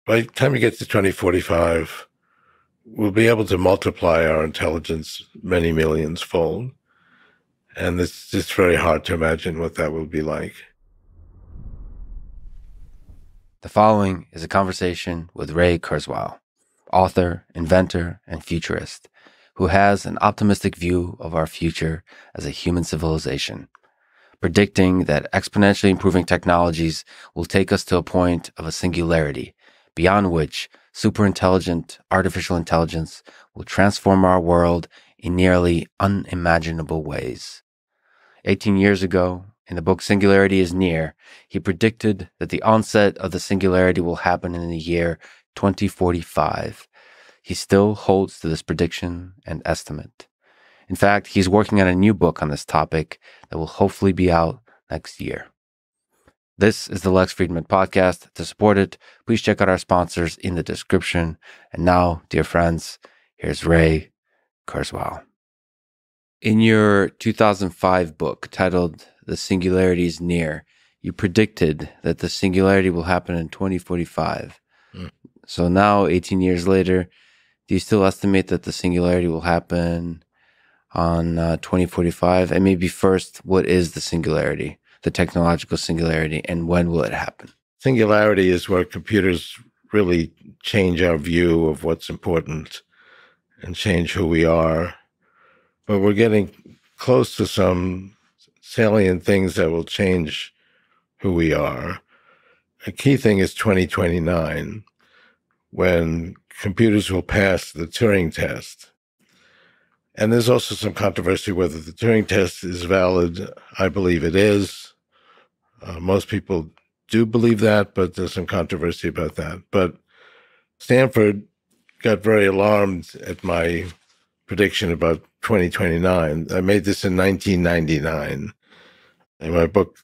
by the time you get to 2045, we'll be able to multiply our intelligence many millions fold. And it's just very hard to imagine what that will be like. The following is a conversation with Ray Kurzweil, author, inventor, and futurist, who has an optimistic view of our future as a human civilization, predicting that exponentially improving technologies will take us to a point of a singularity, beyond which superintelligent artificial intelligence will transform our world in nearly unimaginable ways. 18 years ago, in the book Singularity is Near, he predicted that the onset of the singularity will happen in the year 2045. He still holds to this prediction and estimate. In fact, he's working on a new book on this topic that will hopefully be out next year. This is the Lex Fridman Podcast. To support it, please check out our sponsors in the description. And now, dear friends, here's Ray Kurzweil. In your 2005 book titled The Singularity is Near, you predicted that the singularity will happen in 2045. So now, 18 years later, do you still estimate that the singularity will happen on 2045? And maybe first, what is the singularity, the technological singularity, and when will it happen? Singularity is where computers really change our view of what's important and change who we are. But we're getting close to some salient things that will change who we are. A key thing is 2029, when computers will pass the Turing test. And there's also some controversy whether the Turing test is valid. I believe it is. Most people do believe that, but there's some controversy about that. But Stanford got very alarmed at my prediction about 2029. I made this in 1999 in my book,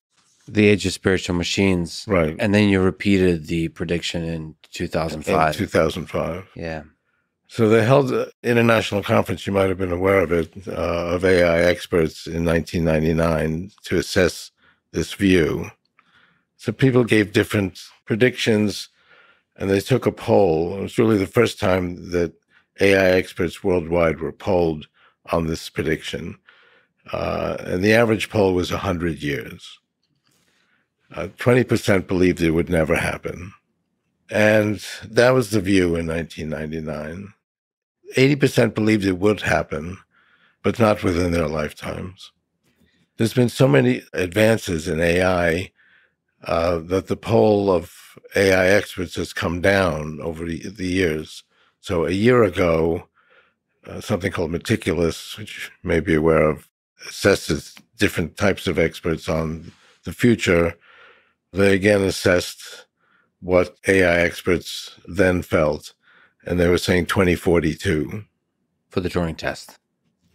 The Age of Spiritual Machines. Right. And then you repeated the prediction in 2005. In 2005. Yeah. So they held an international conference, you might have been aware of it, of AI experts in 1999 to assess this view. So people gave different predictions, and they took a poll. It was really the first time that AI experts worldwide were polled on this prediction. And the average poll was 100 years. 20% believed it would never happen. And that was the view in 1999. 80% believed it would happen, but not within their lifetimes. There's been so many advances in AI that the poll of AI experts has come down over the years. So a year ago, something called Meticulous, which you may be aware of, assesses different types of experts on the future. They again assessed what AI experts then felt, and they were saying 2042. For the Turing test.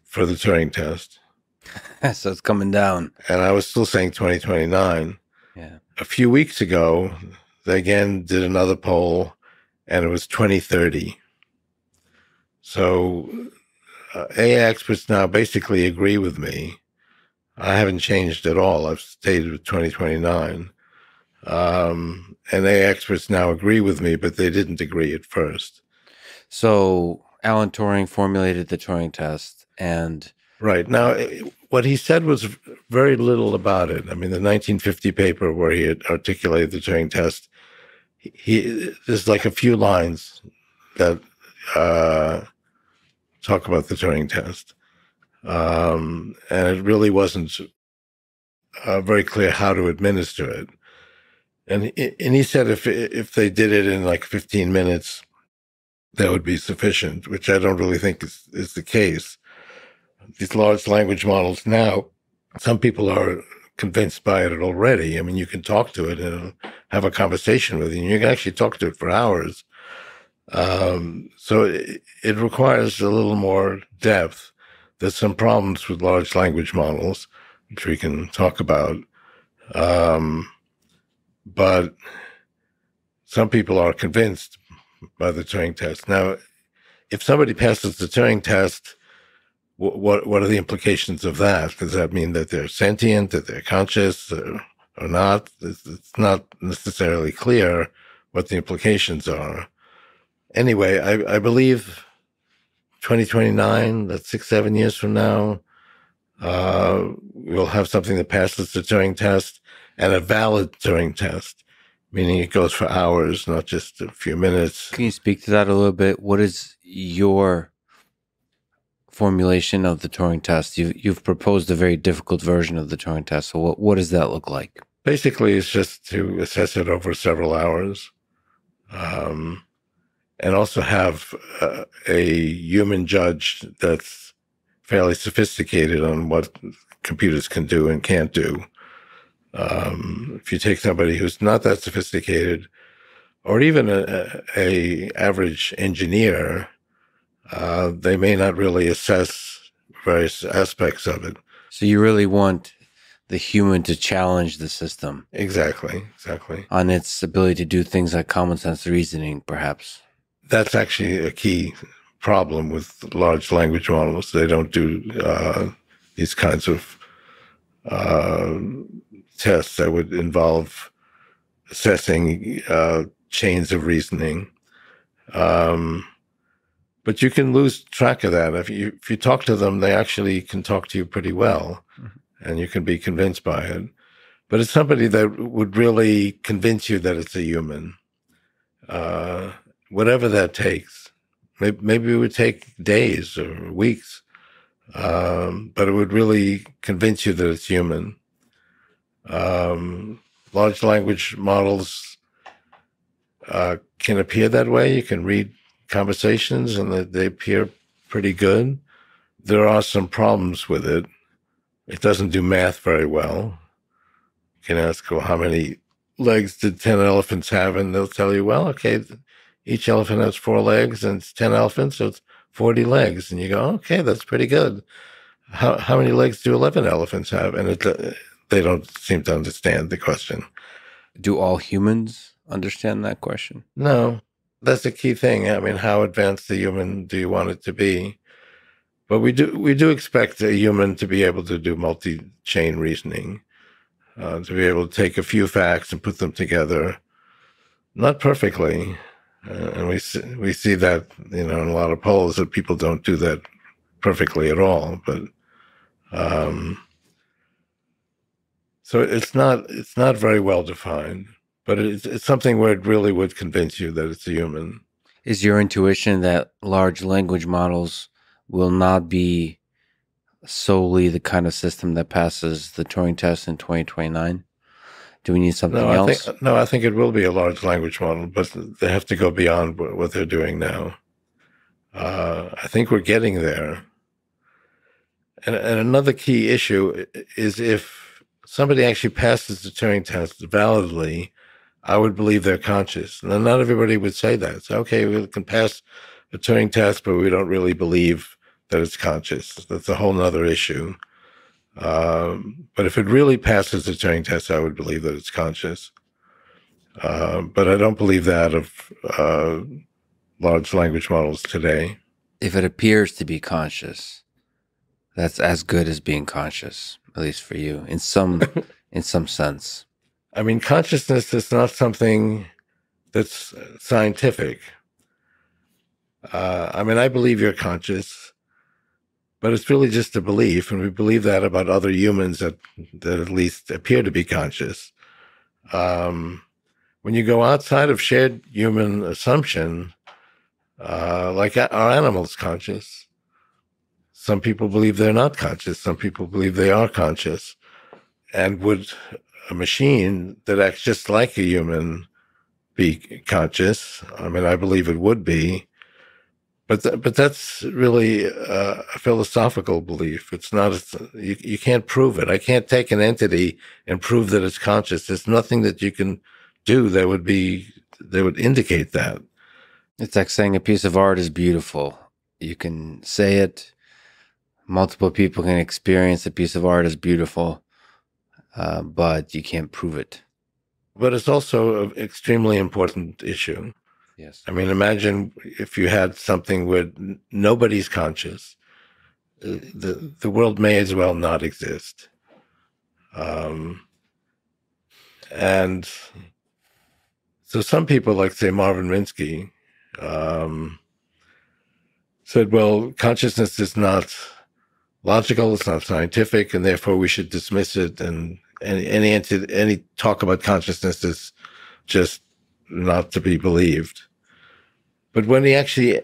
For the Turing test. So it's coming down. And I was still saying 2029. Yeah. A few weeks ago, they again did another poll, and it was 2030. So AI experts now basically agree with me. I haven't changed at all. I've stayed with 2029. And AI experts now agree with me, but they didn't agree at first. So Alan Turing formulated the Turing test, and right. Now, what he said was very little about it. I mean, the 1950 paper where he had articulated the Turing test, there's like a few lines that talk about the Turing test. And it really wasn't very clear how to administer it. And he said if they did it in like 15 minutes, that would be sufficient, which I don't really think is the case. These large language models now, some people are convinced by it already. I mean, you can talk to it and have a conversation with it, and you can actually talk to it for hours. So it requires a little more depth. There's some problems with large language models, which we can talk about. But some people are convinced by the Turing test. Now, if somebody passes the Turing test, what are the implications of that? Does that mean that they're sentient, that they're conscious, or not? It's not necessarily clear, what the implications are. Anyway, I believe 2029, that's 6-7 years from now, we'll have something that passes the Turing test, and a valid Turing test, meaning it goes for hours, not just a few minutes. Can you speak to that a little bit? What is your formulation of the Turing test? You've proposed a very difficult version of the Turing test. So what does that look like? Basically, it's just to assess it over several hours, and also have a human judge that's fairly sophisticated on what computers can do and can't do. If you take somebody who's not that sophisticated, or even a average engineer, they may not really assess various aspects of it. So you really want the human to challenge the system. Exactly. On its ability to do things like common sense reasoning, perhaps. That's actually a key problem with large language models. They don't do these kinds of tests that would involve assessing chains of reasoning. But you can lose track of that. If you talk to them, they actually can talk to you pretty well, and you can be convinced by it. But it's somebody that would really convince you that it's a human, whatever that takes. Maybe it would take days or weeks, but it would really convince you that it's human. Large language models can appear that way. You can read conversations and they appear pretty good. There are some problems with it. It doesn't do math very well. You can ask, well, how many legs did 10 elephants have? And they'll tell you, well, okay, each elephant has 4 legs and it's 10 elephants, so it's 40 legs. And you go, okay, that's pretty good. How many legs do 11 elephants have? And they don't seem to understand the question. Do all humans understand that question? No, that's the key thing. I mean, how advanced a human do you want it to be? But we do expect a human to be able to do multi-chain reasoning, to be able to take a few facts and put them together, not perfectly. And we see that, in a lot of polls that people don't do that perfectly at all. But so it's not very well defined, but it's something where it really would convince you that it's a human. Is your intuition that large language models will not be solely the kind of system that passes the Turing test in 2029? Do we need something else? I think it will be a large language model, but they have to go beyond what they're doing now. I think we're getting there. And another key issue is if somebody actually passes the Turing test validly, I would believe they're conscious. Now, not everybody would say that. So, okay, we can pass a Turing test, but we don't really believe that it's conscious. That's a whole nother issue. But if it really passes the Turing test, I would believe that it's conscious. But I don't believe that of large language models today. If it appears to be conscious, that's as good as being conscious, at least for you, in some sense. I mean, consciousness is not something that's scientific. I mean, I believe you're conscious, but it's really just a belief, and we believe that about other humans that at least appear to be conscious. When you go outside of shared human assumption, like are animals conscious? Some people believe they're not conscious. Some people believe they are conscious. And would a machine that acts just like a human be conscious? I mean, I believe it would be. But that's really a philosophical belief. It's not. You can't prove it. I can't take an entity and prove that it's conscious. There's nothing that you can do that would indicate that. It's like saying a piece of art is beautiful. You can say it. Multiple people can experience a piece of art as beautiful, but you can't prove it. But it's also an extremely important issue. Yes. I mean, imagine if you had something where nobody's conscious, the world may as well not exist. And So some people, like, say, Marvin Minsky, said, well, consciousness is not logical, it's not scientific, and therefore we should dismiss it, and any talk about consciousness is just not to be believed. But when he actually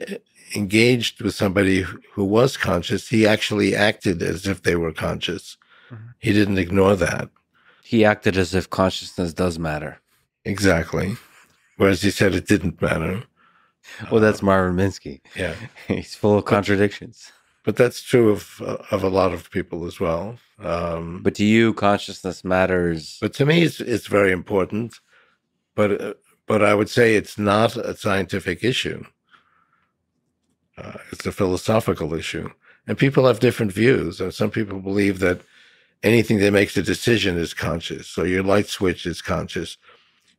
engaged with somebody who was conscious, he actually acted as if they were conscious. Mm-hmm. He didn't ignore that. He acted as if consciousness does matter. Exactly. Whereas he said it didn't matter. Well, that's Marvin Minsky. Yeah. He's full of contradictions. But that's true of a lot of people as well. But to you, consciousness matters. But to me, it's very important. But I would say it's not a scientific issue. It's a philosophical issue. And people have different views. And some people believe that anything that makes a decision is conscious. So your light switch is conscious.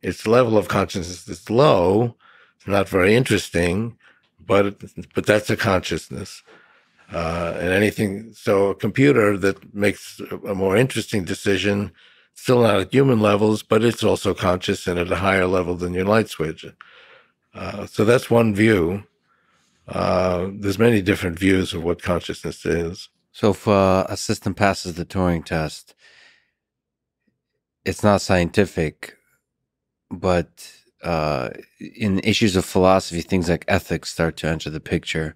Its level of consciousness is low. It's not very interesting, but that's a consciousness. And anything, so a computer that makes a more interesting decision, still not at human levels, but it's also conscious and at a higher level than your light switch. So that's one view. There's many different views of what consciousness is. So if a system passes the Turing test, it's not scientific, but in issues of philosophy, things like ethics start to enter the picture.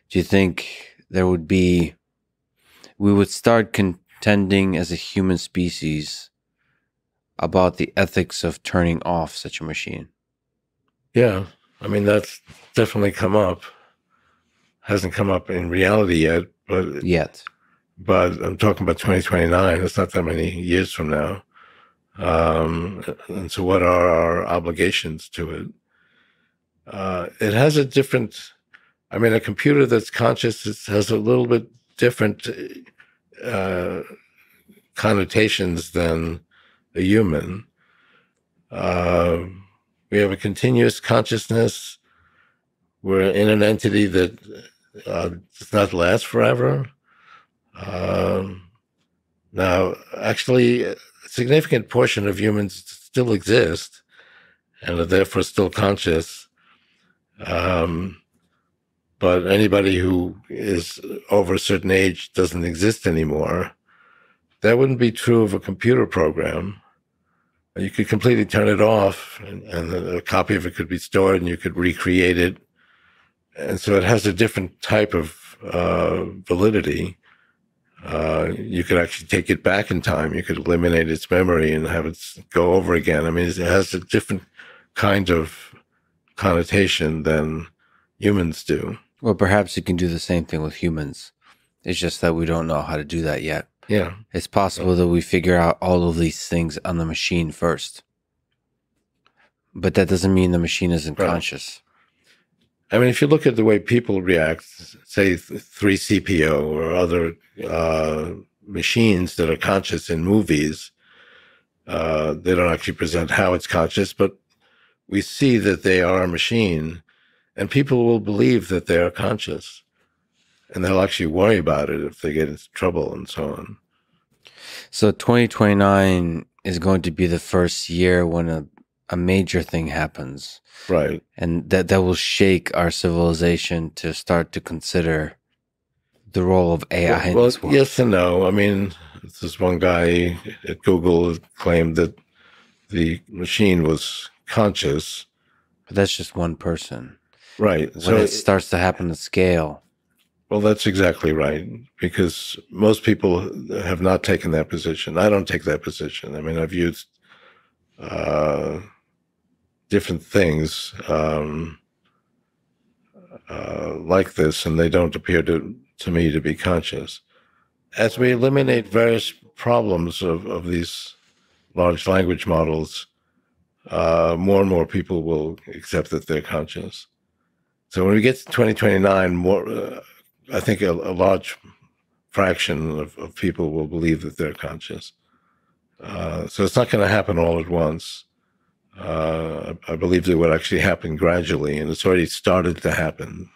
Do you think we would start contending as a human species about the ethics of turning off such a machine? Yeah, I mean, that's definitely come up. Hasn't come up in reality yet, but I'm talking about 2029. It's not that many years from now. And so what are our obligations to it? It has a different, I mean, a computer that's conscious has a little bit different connotations than a human. We have a continuous consciousness. We're in an entity that does not last forever. Now, actually, a significant portion of humans still exist and are therefore still conscious. But anybody who is over a certain age doesn't exist anymore. That wouldn't be true of a computer program. You could completely turn it off, and a copy of it could be stored, and you could recreate it. And so it has a different type of validity. You could actually take it back in time. You could eliminate its memory and have it go over again. I mean, it has a different kind of connotation than humans do. Well, perhaps you can do the same thing with humans. It's just that we don't know how to do that yet. Yeah. It's possible that we figure out all of these things on the machine first. But that doesn't mean the machine isn't conscious. I mean, if you look at the way people react, say 3CPO or other machines that are conscious in movies, they don't actually present how it's conscious, but we see that they are a machine, and people will believe that they are conscious, and they'll actually worry about it if they get into trouble and so on. So 2029 is going to be the first year when a major thing happens. Right. And that will shake our civilization to start to consider the role of AI in this world. Yes and no. I mean, this one guy at Google claimed that the machine was conscious. But that's just one person. Right. When it starts to happen at scale. Well, that's exactly right, because most people have not taken that position. I don't take that position. I mean, I've used different things like this, and they don't appear to me to be conscious. As we eliminate various problems of these large language models, more and more people will accept that they're conscious. So when we get to 2029, I think a large fraction of people will believe that they're conscious. So it's not going to happen all at once. I believe it would actually happen gradually, and it's already started to happen.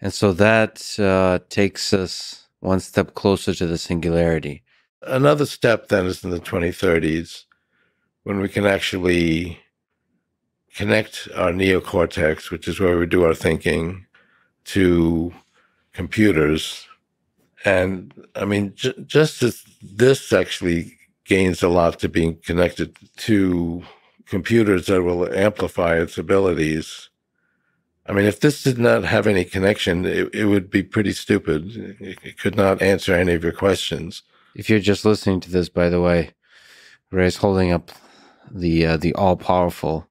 And so that takes us one step closer to the singularity. Another step then is in the 2030s, when we can actually connect our neocortex, which is where we do our thinking, to computers. And I mean, just as this actually gains a lot to being connected to computers that will amplify its abilities. I mean, if this did not have any connection, it would be pretty stupid. It could not answer any of your questions. If you're just listening to this, by the way, Ray's holding up the all-powerful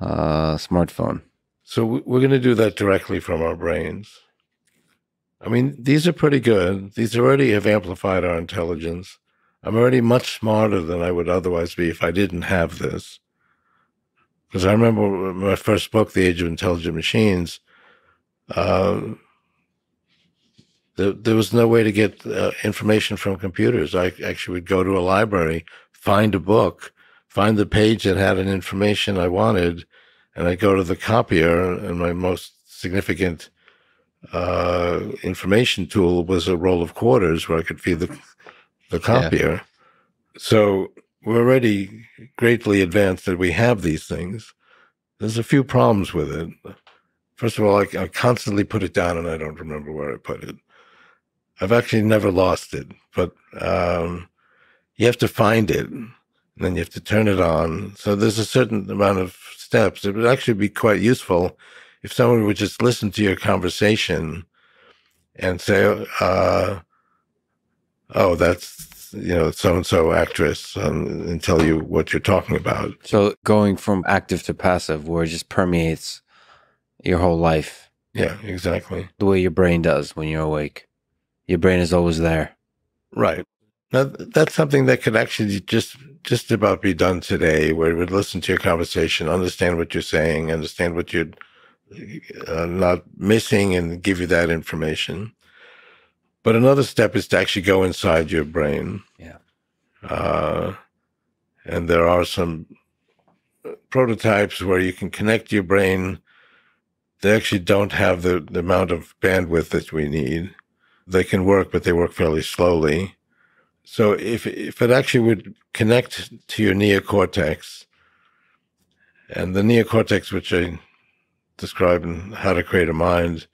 smartphone. So we're going to do that directly from our brains. I mean, these are pretty good. These already have amplified our intelligence. I'm already much smarter than I would otherwise be if I didn't have this. Because I remember my first book, The Age of Intelligent Machines, there was no way to get information from computers. I actually would go to a library, find a book, find the page that had an information I wanted, and I'd go to the copier, and my most significant information tool was a roll of quarters where I could feed the copier. Yeah. So we're already greatly advanced that we have these things. There's a few problems with it. First of all, I constantly put it down and I don't remember where I put it. I've actually never lost it, but you have to find it and then you have to turn it on. So there's a certain amount of steps. It would actually be quite useful if someone would just listen to your conversation and say, oh, that's, so-and-so actress, and tell you what you're talking about. So going from active to passive, where it just permeates your whole life. Yeah, exactly. The way your brain does when you're awake. Your brain is always there. Right. Now, that's something that could actually just about be done today, where it would listen to your conversation, understand what you're saying, understand what you're not missing, and give you that information. But another step is to actually go inside your brain. Yeah. And there are some prototypes where you can connect your brain. They actually don't have the amount of bandwidth that we need. They can work, but they work fairly slowly. So if it actually would connect to your neocortex, and the neocortex, which I describe in How to Create a Mind,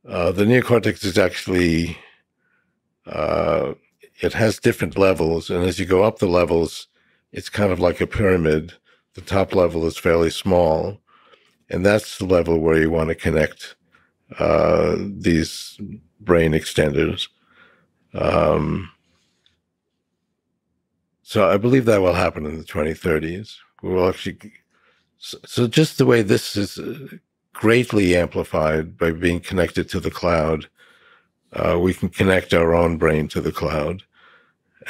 the neocortex is actually, it has different levels. And as you go up the levels, it's kind of like a pyramid. The top level is fairly small. And that's the level where you want to connect these brain extenders. So I believe that will happen in the 2030s. We will actually, so just the way this is greatly amplified by being connected to the cloud, we can connect our own brain to the cloud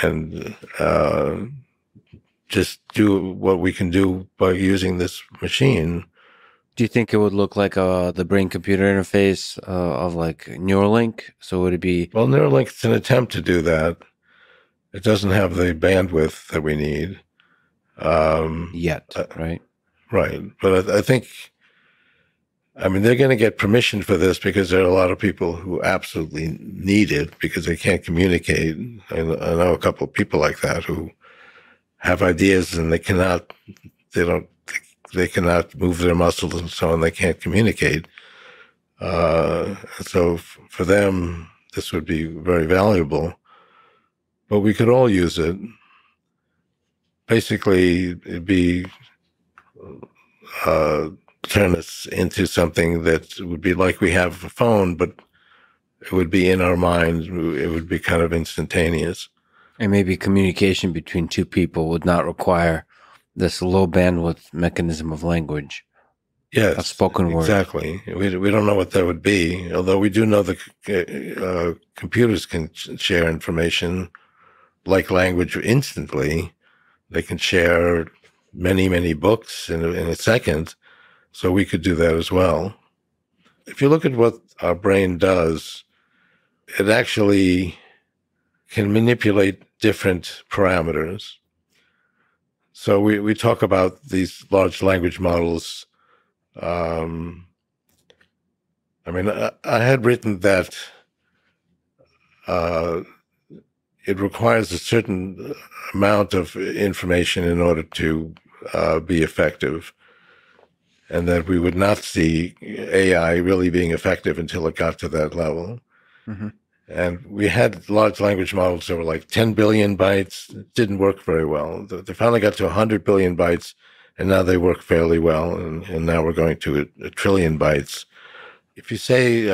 and just do what we can do by using this machine. Do you think it would look like the brain-computer interface of like Neuralink? So would it be... Well, Neuralink is an attempt to do that. It doesn't have the bandwidth that we need. Yet, right? Right. But I think, I mean, they're going to get permission for this because there are a lot of people who absolutely need it because they can't communicate. I know a couple of people like that who have ideas and they cannot move their muscles and so on. They can't communicate. So for them, this would be very valuable. But we could all use it. Basically, it'd be turn us into something that would be like we have a phone, but it would be in our mind. It would be kind of instantaneous. And maybe communication between two people would not require this low bandwidth mechanism of language. Yes, a spoken word. Exactly. We don't know what that would be, although we do know that computers can share information like language instantly. They can share many, many books in a second. So we could do that as well. If you look at what our brain does, it actually can manipulate different parameters. So we talk about these large language models. I mean, I had written that it requires a certain amount of information in order to be effective. and that we would not see AI really being effective until it got to that level. Mm-hmm. And we had large language models that were like 10 billion bytes. It didn't work very well. They finally got to 100 billion bytes, and now they work fairly well. And now we're going to a trillion bytes. If you say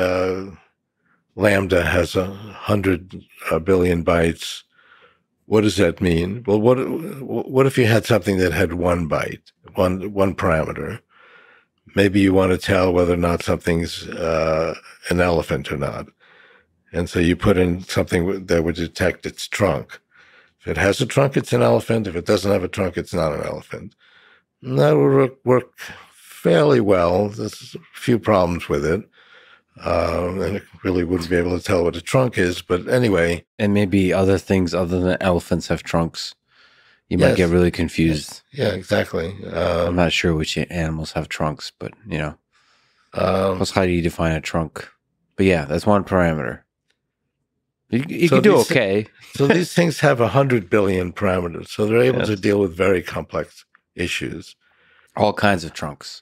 Lambda has 100 billion bytes, what does that mean? Well, what if you had something that had one byte, one parameter? Maybe you want to tell whether or not something's an elephant or not. And so you put in something that would detect its trunk. If it has a trunk, it's an elephant. If it doesn't have a trunk, it's not an elephant. And that would work fairly well. There's a few problems with it. And it really wouldn't be able to tell what a trunk is. But anyway. And maybe other things other than elephants have trunks. You might get really confused. Yeah, exactly. I'm not sure which animals have trunks, but, plus how do you define a trunk? But yeah, that's one parameter. You can do okay. So these things have 100 billion parameters. So they're able to deal with very complex issues. All kinds of trunks.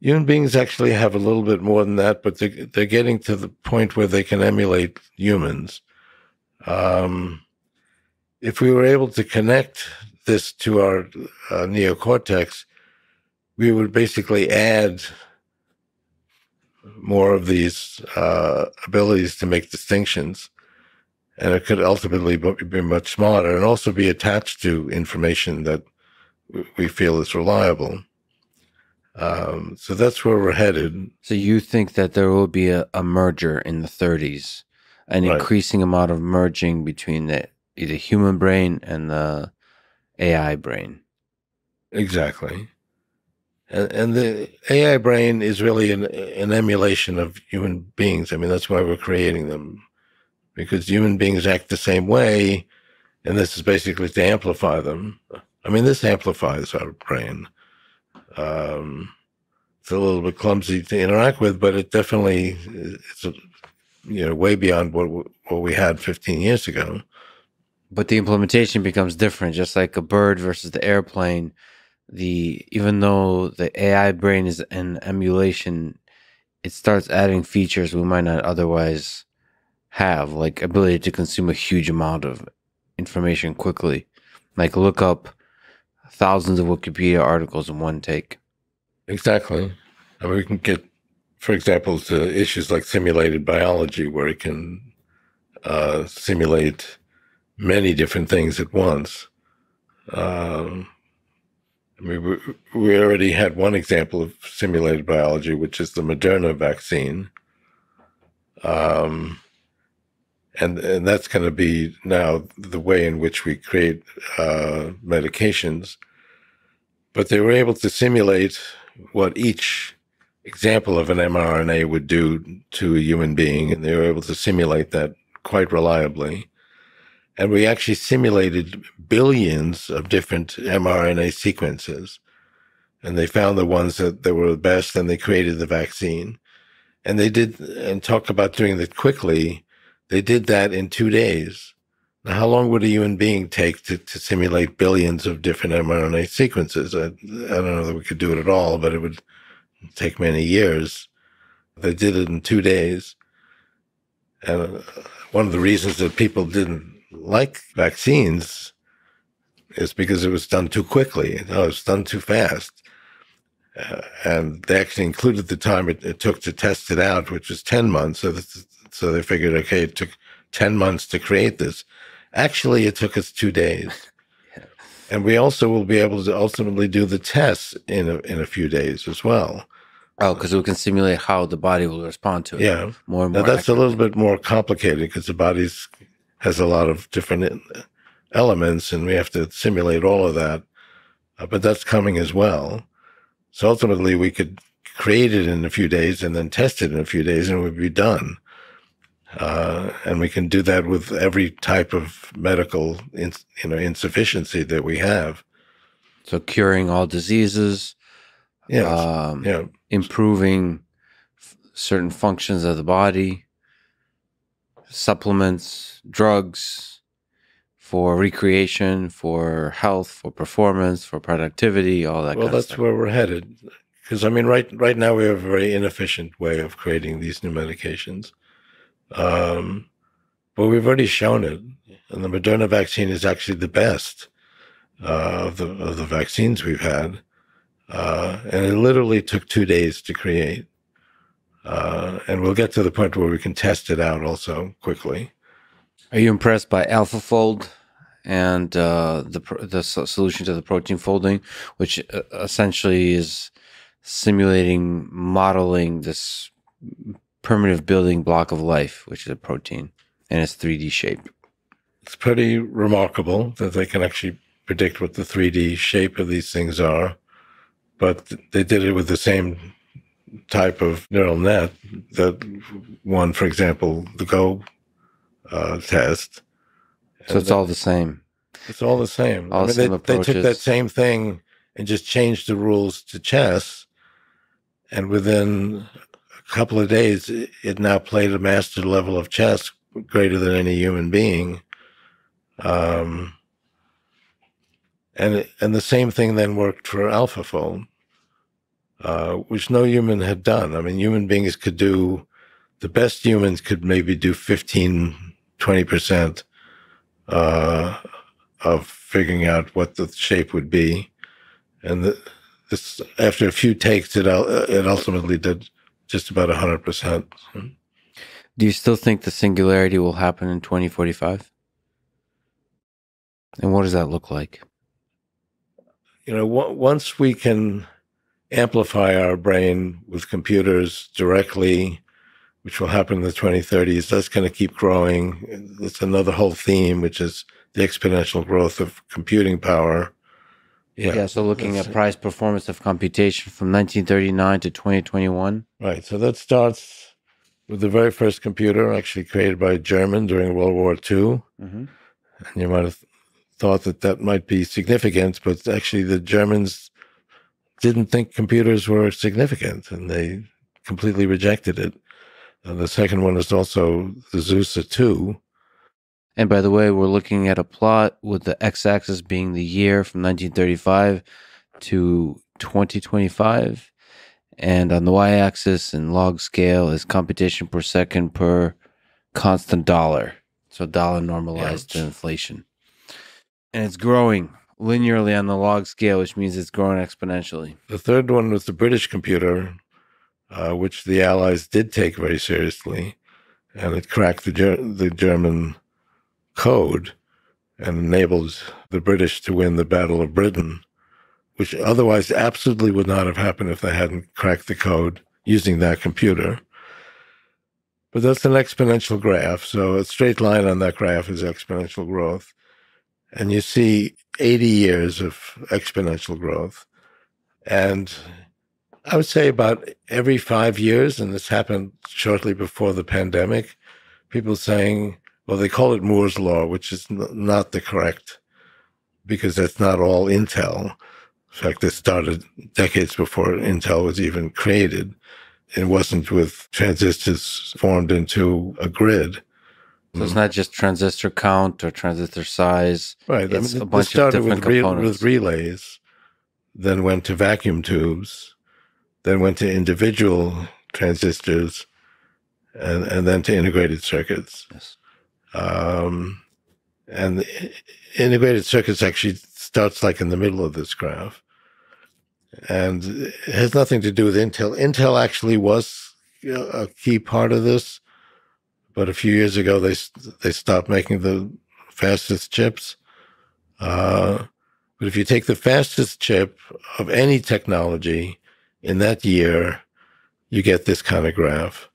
Human beings actually have a little bit more than that, but they're getting to the point where they can emulate humans. If we were able to connect this to our neocortex, we would basically add more of these abilities to make distinctions. And it could ultimately be much smarter and also be attached to information that we feel is reliable. So that's where we're headed. So you think that there will be a merger in the 30s, an increasing amount of merging between the either human brain and the AI brain? Exactly. And the AI brain is really an emulation of human beings. I mean, that's why we're creating them. Because human beings act the same way, and this is basically to amplify them. I mean, this amplifies our brain. It's a little bit clumsy to interact with, but it definitely it's way beyond what we had 15 years ago. But the implementation becomes different, just like a bird versus the airplane. Even though the AI brain is an emulation, it starts adding features we might not otherwise have, like ability to consume a huge amount of information quickly, like look up thousands of Wikipedia articles in one take. Exactly. I mean, we can get, for example, to issues like simulated biology, where it can simulate many different things at once. I mean, we already had one example of simulated biology, which is the Moderna vaccine. And that's going to be now the way in which we create medications. But they were able to simulate what each example of an mRNA would do to a human being, and they were able to simulate that quite reliably. And we actually simulated billions of different mRNA sequences. And they found the ones that were the best, and they created the vaccine. And they did, and talk about doing that quickly, they did that in 2 days. Now, how long would a human being take to simulate billions of different mRNA sequences? I don't know that we could do it at all, but it would take many years. They did it in 2 days. And one of the reasons that people didn't like vaccines is because it was done too quickly. It was done too fast. And they actually included the time it took to test it out, which was 10 months. So they figured, okay, it took 10 months to create this. Actually, it took us 2 days. And we also will be able to ultimately do the tests in a few days as well. Oh, because we can simulate how the body will respond to it. Yeah. More and more. Now, that's a little bit more complicated because the body has a lot of different elements, and we have to simulate all of that. But that's coming as well. So ultimately, we could create it in a few days and then test it in a few days, and it would be done. And we can do that with every type of medical insufficiency that we have. So curing all diseases, improving certain functions of the body, supplements, drugs for recreation, for health, for performance, for productivity, all that kind of stuff. Well, that's where we're headed. Because, I mean, right now we have a very inefficient way of creating these new medications. But we've already shown it. And the Moderna vaccine is actually the best of the vaccines we've had. And it literally took 2 days to create. And we'll get to the point where we can test it out also quickly. Are you impressed by AlphaFold and the solution to the protein folding, which essentially is modeling this primitive building block of life, which is a protein, in its 3D shape? It's pretty remarkable that they can actually predict what the 3D shape of these things are, but they did it with the same type of neural net that won, for example, the Go test. So it's all the same. It's all the same. All I mean, they took that same thing and just changed the rules to chess, and within a couple of days, it now played a master level of chess greater than any human being. And the same thing then worked for AlphaFold, which no human had done. I mean, human beings could do, the best humans could maybe do 15, 20% of figuring out what the shape would be. And this, after a few takes, it ultimately did just about 100%. Do you still think the singularity will happen in 2045? And what does that look like? You know, once we can amplify our brain with computers directly, which will happen in the 2030s, that's going to keep growing. It's another whole theme, which is the exponential growth of computing power. Yeah, so looking at price performance of computation from 1939 to 2021. Right, so that starts with the very first computer actually created by a German during World War II. Mm-hmm. And you might have thought that might be significant, but actually the Germans didn't think computers were significant, and they completely rejected it. And the second one is also the Zeus 2. And by the way, we're looking at a plot with the x-axis being the year from 1935 to 2025. And on the y-axis in log scale is computation per second per constant dollar. So dollar normalized to inflation. And it's growing linearly on the log scale, which means it's growing exponentially. The third one was the British computer, which the Allies did take very seriously. And it cracked the German code and enabled the British to win the Battle of Britain, which otherwise absolutely would not have happened if they hadn't cracked the code using that computer. But that's an exponential graph. So a straight line on that graph is exponential growth. And you see 80 years of exponential growth. And I would say about every 5 years, and this happened shortly before the pandemic, people saying, well, they call it Moore's Law, which is not the correct, because that's not all Intel. In fact, it started decades before Intel was even created. It wasn't with transistors formed into a grid. So it's not just transistor count or transistor size. Right. It's a bunch of different components. With relays, then went to vacuum tubes, then went to individual transistors, and then to integrated circuits. Yes. And the integrated circuits actually starts like in the middle of this graph. And it has nothing to do with Intel. Intel actually was a key part of this, but a few years ago they stopped making the fastest chips. But if you take the fastest chip of any technology in that year, you get this kind of graph.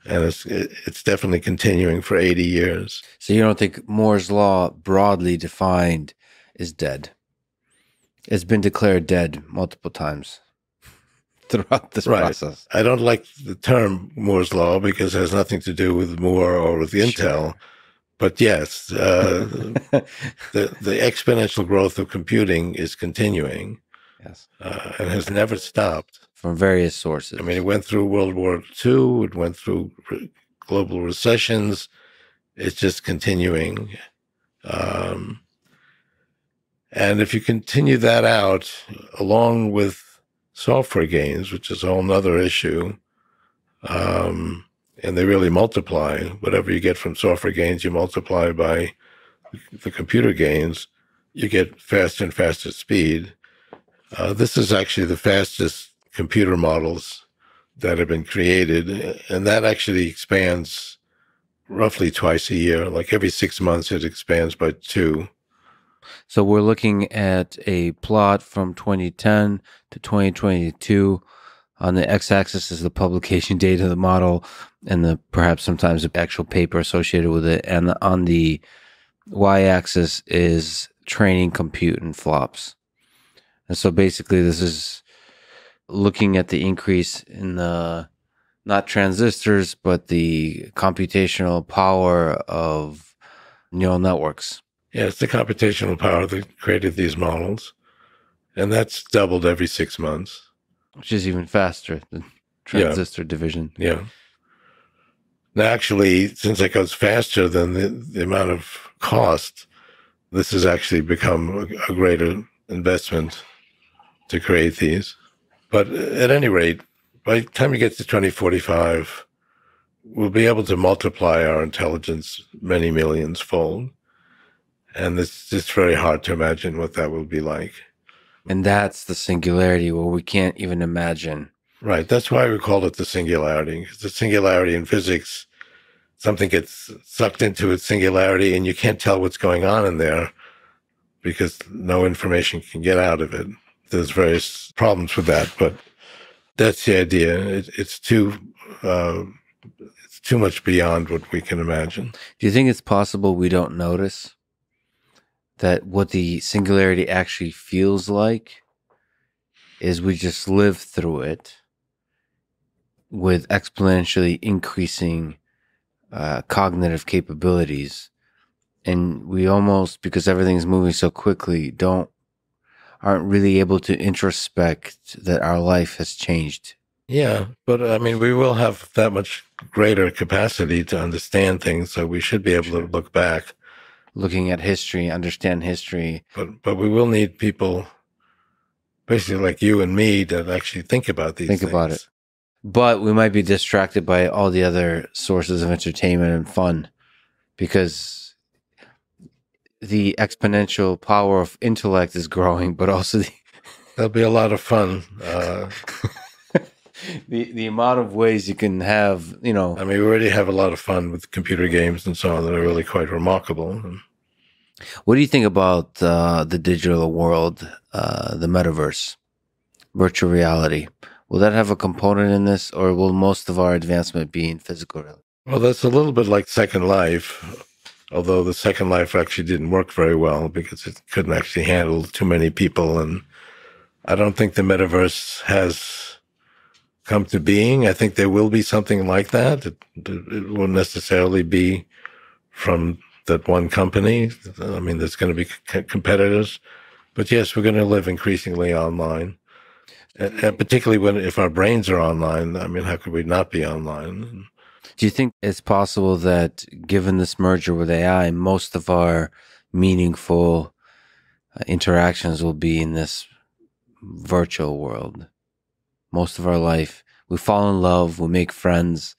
And it's definitely continuing for 80 years. So you don't think Moore's Law, broadly defined, is dead? It's been declared dead multiple times throughout this process. I don't like the term Moore's Law because it has nothing to do with Moore or with Intel. Sure. But yes, the exponential growth of computing is continuing. Yes, and has never stopped. From various sources. I mean, it went through World War II. It went through global recessions. It's just continuing. And if you continue that out, along with software gains, which is a whole nother issue. And they really multiply. Whatever you get from software gains, you multiply by the computer gains, you get faster and faster speed. This is actually the fastest computer models that have been created, and that actually expands roughly twice a year. Like every 6 months, it expands by 2. So we're looking at a plot from 2010 to 2022. On the x-axis is the publication date of the model, and perhaps sometimes the actual paper associated with it. And on the y-axis is training, compute, and flops. And so basically this is looking at the increase in the, not transistors, but the computational power of neural networks. Yeah, it's the computational power that created these models. And that's doubled every 6 months. Which is even faster than transistor division. Yeah. Now, actually, since it goes faster than the amount of cost, this has actually become a greater investment to create these. But at any rate, by the time you get to 2045, we'll be able to multiply our intelligence many millions fold. And it's just very hard to imagine what that will be like. And that's the singularity where we can't even imagine. Right. That's why we call it the singularity. Because the singularity in physics, something gets sucked into its singularity and you can't tell what's going on in there because no information can get out of it. There's various problems with that, but that's the idea. It's too much beyond what we can imagine. Do you think it's possible we don't notice that what the singularity actually feels like is we just live through it with exponentially increasing cognitive capabilities, and we almost, because everything's moving so quickly, aren't really able to introspect that our life has changed? Yeah, but I mean, we will have that much greater capacity to understand things, so we should be able to look back. Looking at history, understand history. But we will need people, basically like you and me, that actually think about these things. Think about it. But we might be distracted by all the other sources of entertainment and fun, because the exponential power of intellect is growing, but also there'll be a lot of fun. The amount of ways you can have, I mean, we already have a lot of fun with computer games and so on that are really quite remarkable. What do you think about the digital world, the metaverse, virtual reality? Will that have a component in this, or will most of our advancement be in physical reality? Well, that's a little bit like Second Life, although the Second Life actually didn't work very well because it couldn't actually handle too many people. And I don't think the metaverse has come to being. I think there will be something like that. It won't necessarily be from that one company. I mean, there's going to be competitors. But yes, we're going to live increasingly online. And particularly if our brains are online, I mean, how could we not be online? Do you think it's possible that, given this merger with AI, most of our meaningful interactions will be in this virtual world? Most of our life, we fall in love, we make friends,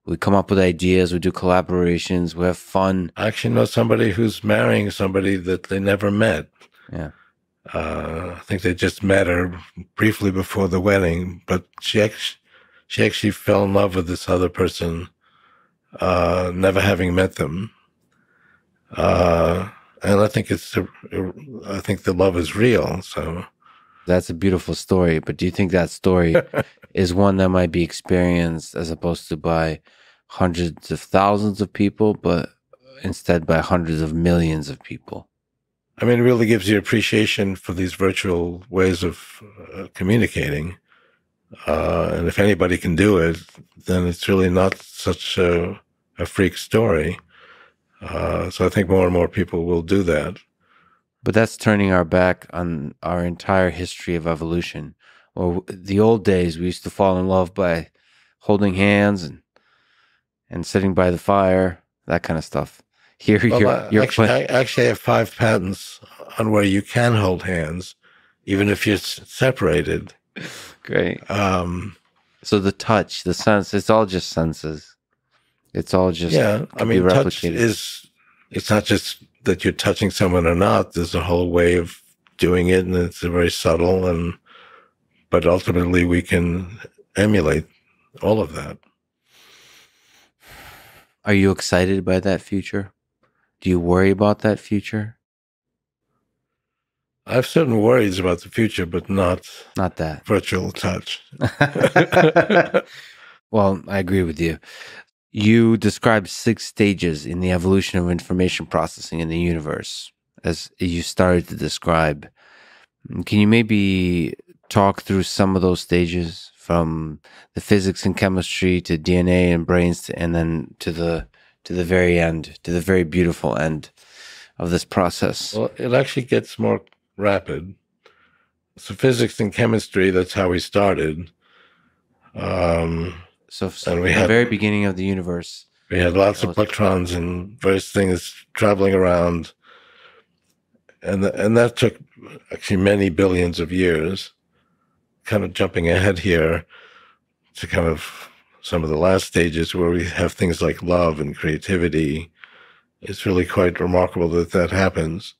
we come up with ideas, we do collaborations, we have fun. I actually know somebody who's marrying somebody that they never met. Yeah. I think they just met her briefly before the wedding, but she actually fell in love with this other person, never having met them. And I think I think the love is real. So that's a beautiful story. But do you think that story is one that might be experienced as opposed to by hundreds of thousands of people, but instead by hundreds of millions of people? I mean, it really gives you appreciation for these virtual ways of communicating. And if anybody can do it, then it's really not such a freak story. So I think more and more people will do that. But that's turning our back on our entire history of evolution. Or the old days, we used to fall in love by holding hands and sitting by the fire, that kind of stuff. Here, I actually have 5 patents on where you can hold hands, even if you're separated. Great. So the touch, the sense, it's all just senses. It's all just I mean, touch it's not just that you're touching someone or not. There's a whole way of doing it, and it's very subtle, but ultimately we can emulate all of that. Are you excited by that future? Do you worry about that future? I have certain worries about the future, but not that virtual touch. Well, I agree with you. You described 6 stages in the evolution of information processing in the universe, as you started to describe. Can you maybe talk through some of those stages, from the physics and chemistry to DNA and brains, and then to the very end, to the very beautiful end of this process? Well, it actually gets more rapid. So physics and chemistry, that's how we started. So and we had the very beginning of the universe. We had lots of electrons and various things traveling around. And that took actually many billions of years. Kind of jumping ahead here to kind of some of the last stages where we have things like love and creativity. It's really quite remarkable that happens.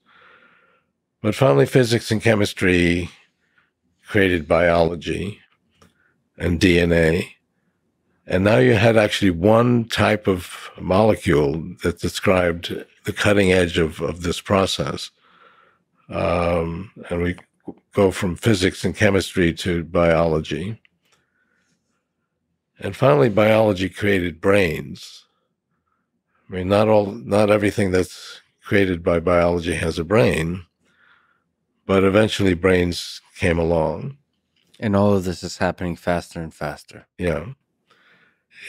But finally, physics and chemistry created biology and DNA. And now you had actually one type of molecule that described the cutting edge of this process. And we go from physics and chemistry to biology. And finally, biology created brains. I mean, not everything that's created by biology has a brain, but eventually brains came along. And all of this is happening faster and faster. Yeah.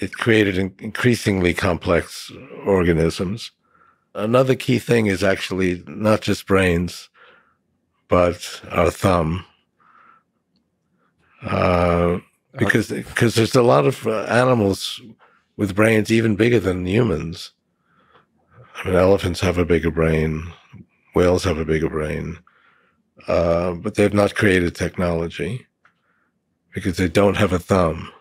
It created increasingly complex organisms. Another key thing is actually not just brains, but our thumb. Because there's a lot of animals with brains even bigger than humans. I mean, elephants have a bigger brain, whales have a bigger brain, but they've not created technology because they don't have a thumb.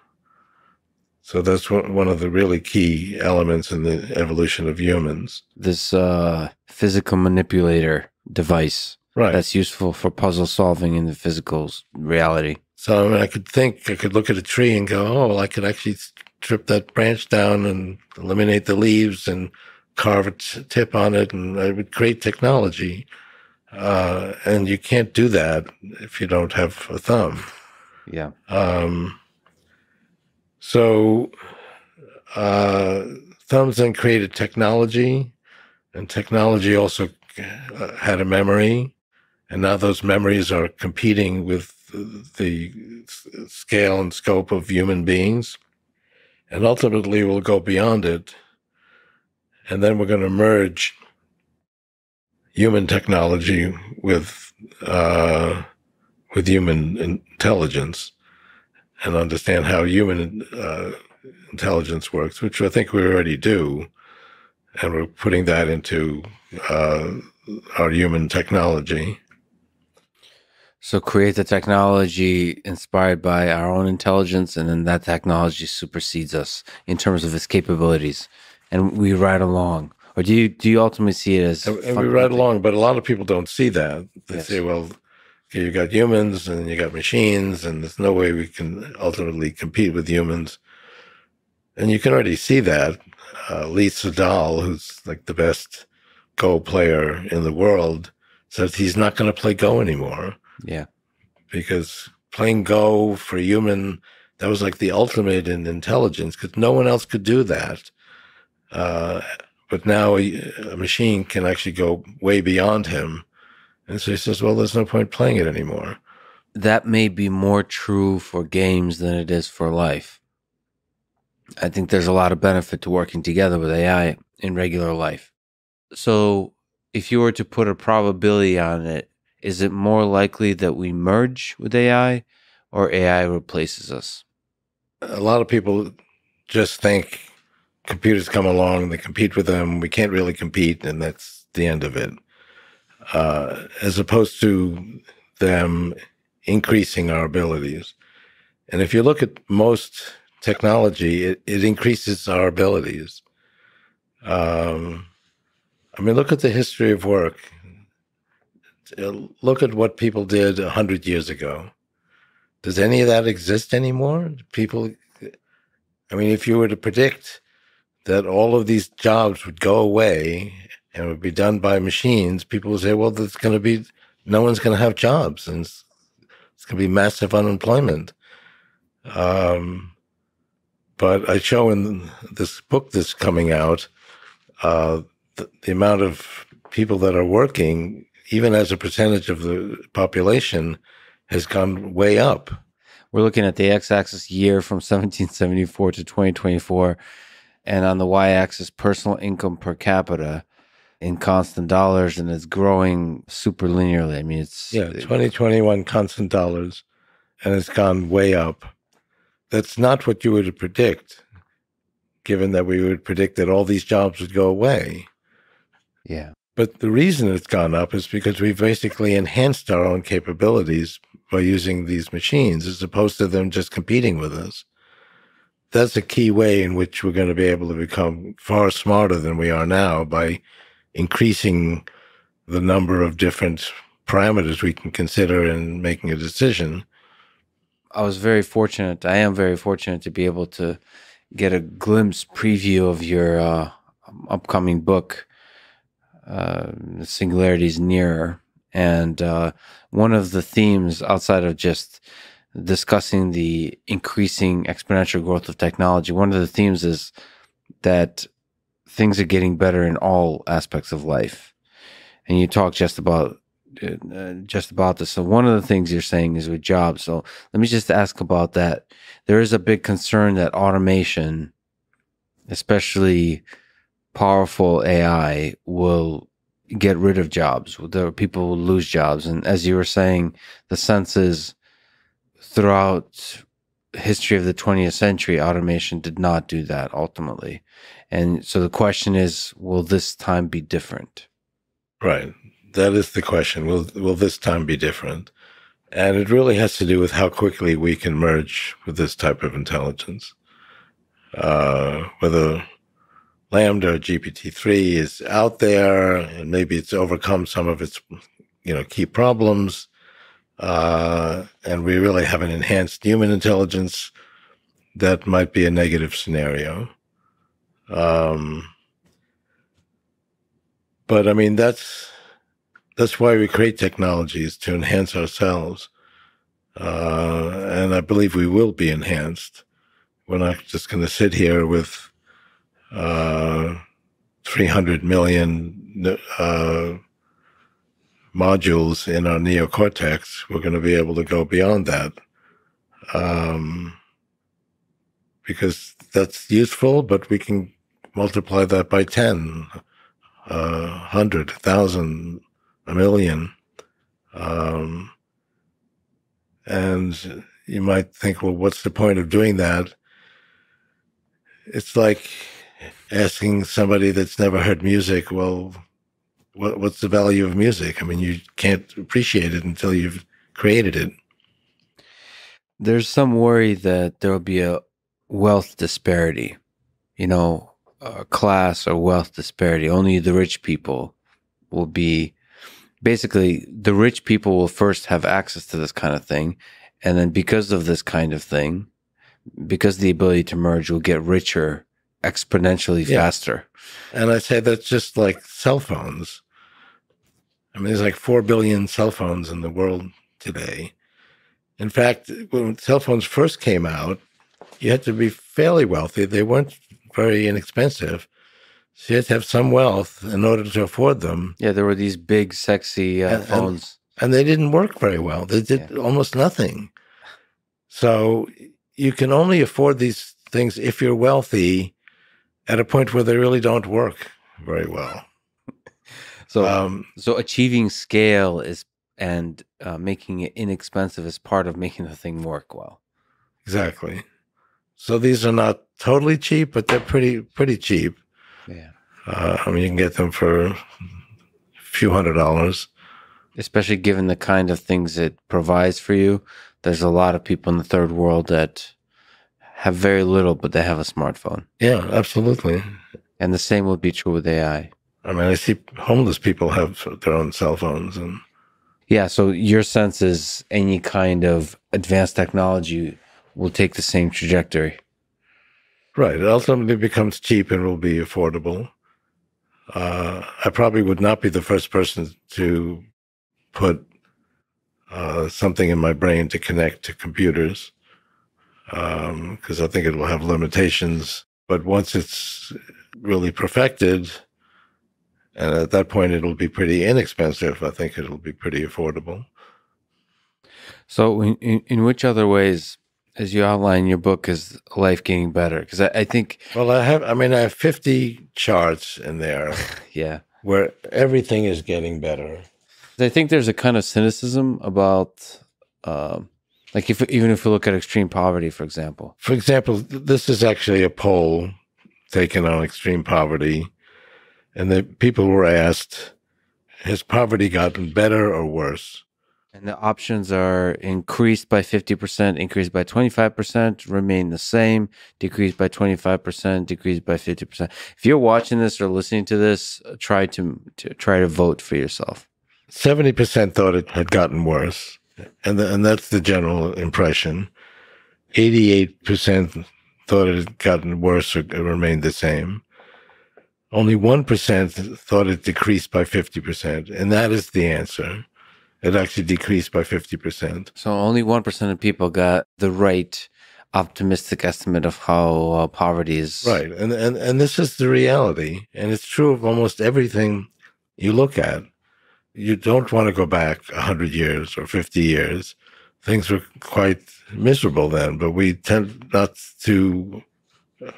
So that's one of the really key elements in the evolution of humans. This physical manipulator device, right, that's useful for puzzle solving in the physical reality. So I mean, I could look at a tree and go, oh, well, I could actually strip that branch down and eliminate the leaves and carve a tip on it, and I would create technology. And you can't do that if you don't have a thumb. Yeah. So thumbs then created technology, and technology also had a memory, and now those memories are competing with the scale and scope of human beings, and ultimately we'll go beyond it, and then we're going to merge human technology with human intelligence, and understand how human intelligence works, which I think we already do, and we're putting that into our human technology. So create the technology inspired by our own intelligence, and then that technology supersedes us in terms of its capabilities, and we ride along. Or do you ultimately see it as... And we ride along, but a lot of people don't see that. They say, well, okay, you got humans and you got machines, and there's no way we can ultimately compete with humans. And you can already see that. Lee Sedol, who's like the best Go player in the world, says he's not going to play Go anymore. Yeah. Because playing Go for human, that was like the ultimate in intelligence, because no one else could do that. But now a machine can actually go way beyond him. And so he says, well, there's no point playing it anymore. That may be more true for games than it is for life. I think there's a lot of benefit to working together with AI in regular life. So if you were to put a probability on it, is it more likely that we merge with AI or AI replaces us? A lot of people just think computers come along, they compete with them, we can't really compete, and that's the end of it. As opposed to them increasing our abilities. And if you look at most technology, it increases our abilities. I mean, look at the history of work. Look at what people did 100 years ago. Does any of that exist anymore? People, I mean, if you were to predict that all of these jobs would go away and would be done by machines, people would say, well, there's going to be, no one's going to have jobs, and it's going to be massive unemployment. But I show in this book that's coming out, the amount of people that are working, even as a percentage of the population, has gone way up. We're looking at the x-axis year from 1774 to 2024, and on the y-axis, personal income per capita in constant dollars, and it's growing super linearly. I mean, it's... Yeah, 2021 constant dollars, and it's gone way up. That's not what you would predict, given that we would predict that all these jobs would go away. Yeah. But the reason it's gone up is because we've basically enhanced our own capabilities by using these machines, as opposed to them just competing with us. That's a key way in which we're going to be able to become far smarter than we are now, by increasing the number of different parameters we can consider in making a decision. I am very fortunate to be able to get a glimpse preview of your upcoming book, Singularity is Nearer. And one of the themes, outside of just discussing the increasing exponential growth of technology, one of the themes is that things are getting better in all aspects of life. And you talk just about this. So one of the things you're saying is with jobs. So let me just ask about that. There is a big concern that automation, especially powerful AI, will get rid of jobs. People will lose jobs. And as you were saying, the sense is throughout history of the 20th century, automation did not do that ultimately. And so the question is, will this time be different? Right. That is the question. Will this time be different? And it really has to do with how quickly we can merge with this type of intelligence. Whether Lambda or GPT-3 is out there, and maybe it's overcome some of its, key problems, and we really have an enhanced human intelligence, that might be a negative scenario. But I mean, that's why we create technologies, to enhance ourselves. And I believe we will be enhanced. We're not just going to sit here with 300 million modules in our neocortex. We're going to be able to go beyond that, because that's useful, but we can multiply that by 10, 100, 1,000, a million. And you might think, well, what's the point of doing that? It's like asking somebody that's never heard music, well, what's the value of music? I mean, you can't appreciate it until you've created it. There's some worry that there will be a wealth disparity, class or wealth disparity. Only the rich people will be, basically, the rich people will first have access to this kind of thing. And then because of this kind of thing, because the ability to merge, will get richer exponentially faster. And I say that's just like cell phones. I mean, there's like 4 billion cell phones in the world today. In fact, when cell phones first came out, you had to be fairly wealthy. They weren't very inexpensive. So you had to have some wealth in order to afford them. Yeah, there were these big, sexy phones. And they didn't work very well. They did almost nothing. So you can only afford these things if you're wealthy, at a point where they really don't work very well. So achieving scale and making it inexpensive is part of making the thing work well. Exactly. So these are not totally cheap, but they're pretty cheap. Yeah. I mean, you can get them for a few $100s. Especially given the kind of things it provides for you. There's a lot of people in the third world that have very little, but they have a smartphone. Yeah, absolutely. And the same would be true with AI. I mean, I see homeless people have their own cell phones. And yeah, so your sense is any kind of advanced technology will take the same trajectory. Right. It ultimately becomes cheap and will be affordable. I probably would not be the first person to put something in my brain to connect to computers, because I think it will have limitations. But once it's really perfected, and at that point it'll be pretty inexpensive, I think it'll be pretty affordable. So in which other ways, as you outline in your book, is life getting better? Because I think... Well, I have 50 charts in there yeah, where everything is getting better. I think there's a kind of cynicism about, like even if we look at extreme poverty, for example. For example, this is actually a poll taken on extreme poverty, and the people were asked, has poverty gotten better or worse? And the options are increased by 50%, increased by 25%, remain the same, decreased by 25%, decreased by 50%. If you're watching this or listening to this, try to vote for yourself. 70% thought it had gotten worse, and that's the general impression. 88% thought it had gotten worse or remained the same. Only 1% thought it decreased by 50%, and that is the answer. It actually decreased by 50%. So only 1% of people got the right optimistic estimate of how poverty is. Right, and this is the reality, and it's true of almost everything you look at. You don't want to go back 100 years or 50 years. Things were quite miserable then, but we tend not to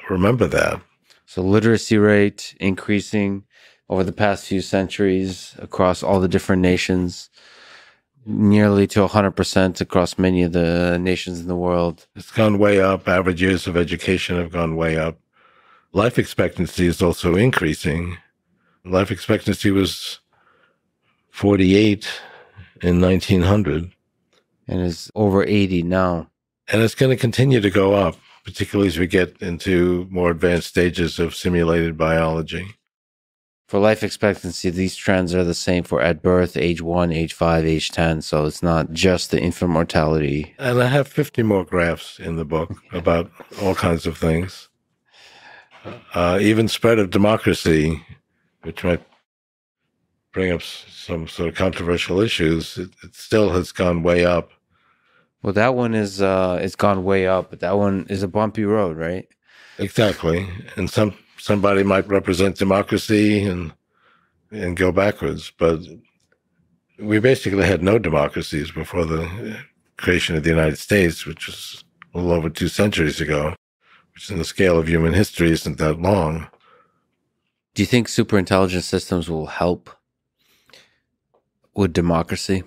remember that. So literacy rate increasing over the past few centuries across all the different nations, nearly to 100% across many of the nations in the world. It's gone way up. Average years of education have gone way up. Life expectancy is also increasing. Life expectancy was 48 in 1900. And is over 80 now. And it's going to continue to go up, particularly as we get into more advanced stages of simulated biology. For life expectancy, these trends are the same for at birth, age 1, age 5, age 10. So it's not just the infant mortality. And I have 50 more graphs in the book about all kinds of things. Even spread of democracy, which might bring up some sort of controversial issues, it still has gone way up. Well, that one is it's gone way up, but that one is a bumpy road, right? Exactly. And somebody might represent democracy and go backwards, but we basically had no democracies before the creation of the United States, which was a little over 2 centuries ago, which in the scale of human history isn't that long. Do you think superintelligent systems will help with democracy?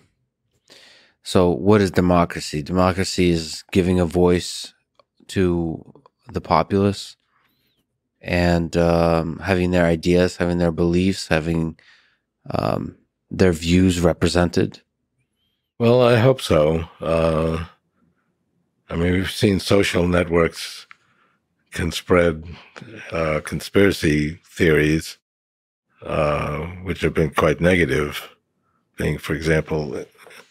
So what is democracy? Democracy is giving a voice to the populace and having their ideas, having their beliefs, having their views represented. Well, I hope so. I mean, we've seen social networks can spread conspiracy theories, which have been quite negative. Being, for example,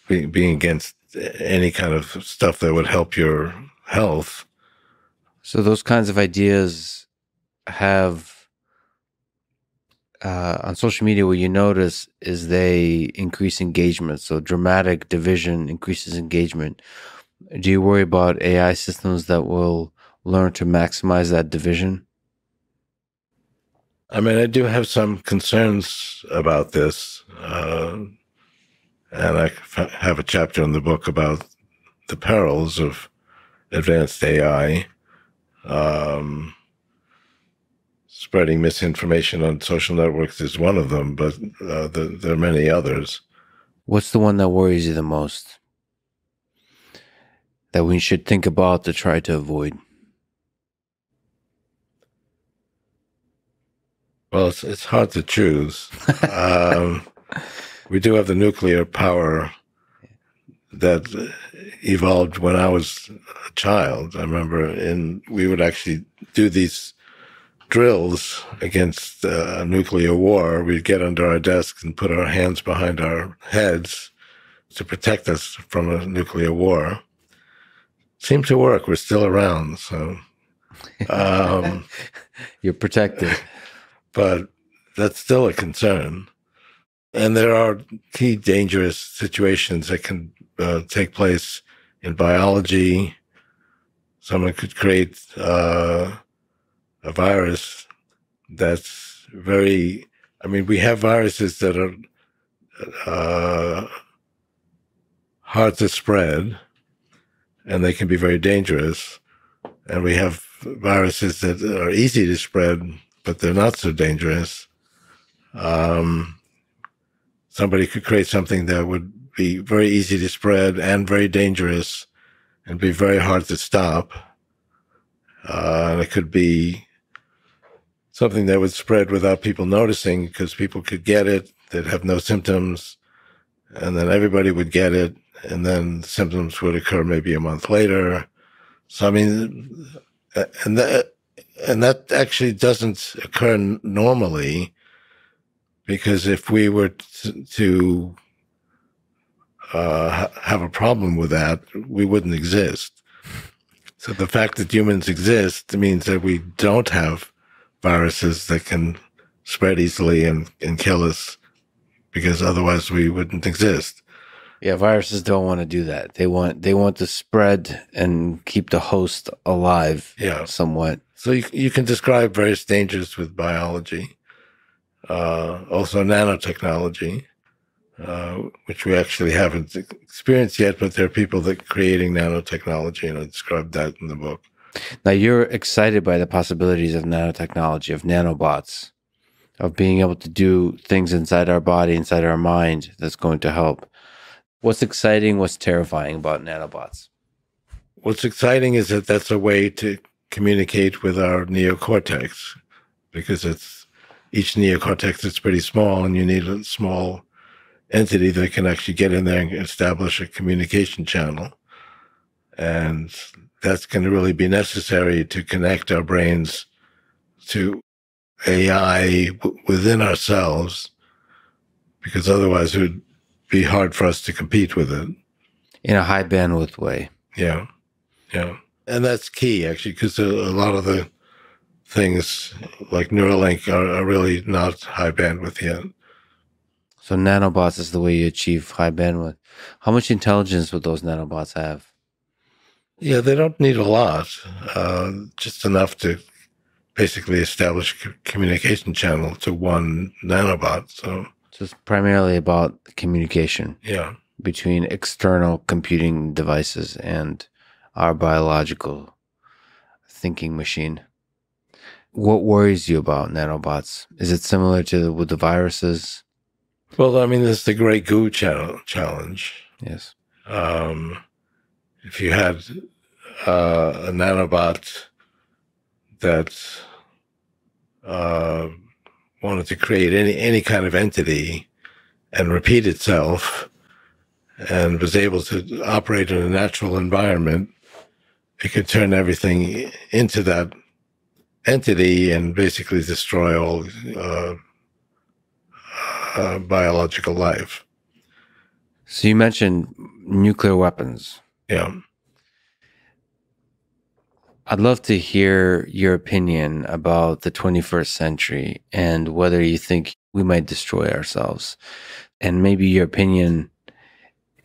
being against any kind of stuff that would help your health. So those kinds of ideas have, on social media, what you notice is they increase engagement. So dramatic division increases engagement. Do you worry about AI systems that will learn to maximize that division? I mean, I do have some concerns about this. And I have a chapter in the book about the perils of advanced AI. Spreading misinformation on social networks is one of them, but there are many others. What's the one that worries you the most, that we should think about to try to avoid? Well, it's hard to choose. We do have the nuclear power that evolved when I was a child. I remember we would actually do these drills against a nuclear war. We'd get under our desks and put our hands behind our heads to protect us from a nuclear war. Seemed to work. We're still around, so you're protected. But that's still a concern. And there are key dangerous situations that can take place in biology. Someone could create a virus that's very, I mean, we have viruses that are hard to spread, and they can be very dangerous. And we have viruses that are easy to spread, but they're not so dangerous. Somebody could create something that would be very easy to spread and very dangerous and be very hard to stop. And it could be something that would spread without people noticing because people could get it, they'd have no symptoms, and then everybody would get it, and then symptoms would occur maybe a month later. So, I mean, and that actually doesn't occur normally, because if we were to have a problem with that, we wouldn't exist. So the fact that humans exist means that we don't have viruses that can spread easily and kill us, because otherwise we wouldn't exist. Yeah, viruses don't want to do that. They want to spread and keep the host alive. Yeah, somewhat. So you can describe various dangers with biology, also nanotechnology, which we actually haven't experienced yet, but there are people that are creating nanotechnology, and I described that in the book. Now, you're excited by the possibilities of nanotechnology, of nanobots, of being able to do things inside our body, inside our mind that's going to help. What's exciting, what's terrifying about nanobots? What's exciting is that that's a way to communicate with our neocortex, because each neocortex is pretty small, and you need a small entity that can actually get in there and establish a communication channel. And that's going to really be necessary to connect our brains to AI within ourselves, because otherwise it would be hard for us to compete with it. In a high bandwidth way. Yeah. Yeah. And that's key, actually, because a lot of the things like Neuralink are really not high bandwidth yet. So nanobots is the way you achieve high bandwidth. How much intelligence would those nanobots have? Yeah, they don't need a lot, just enough to basically establish a communication channel to one nanobot. So it's primarily about communication. Yeah. Between external computing devices and our biological thinking machine. What worries you about nanobots? Is it similar to with the viruses? Well, I mean, there's the Great Goo challenge. Yes. If you had a nanobot that wanted to create any kind of entity and repeat itself, and was able to operate in a natural environment, it could turn everything into that entity and basically destroy all biological life. So you mentioned nuclear weapons. Yeah. I'd love to hear your opinion about the 21st century and whether you think we might destroy ourselves, and maybe your opinion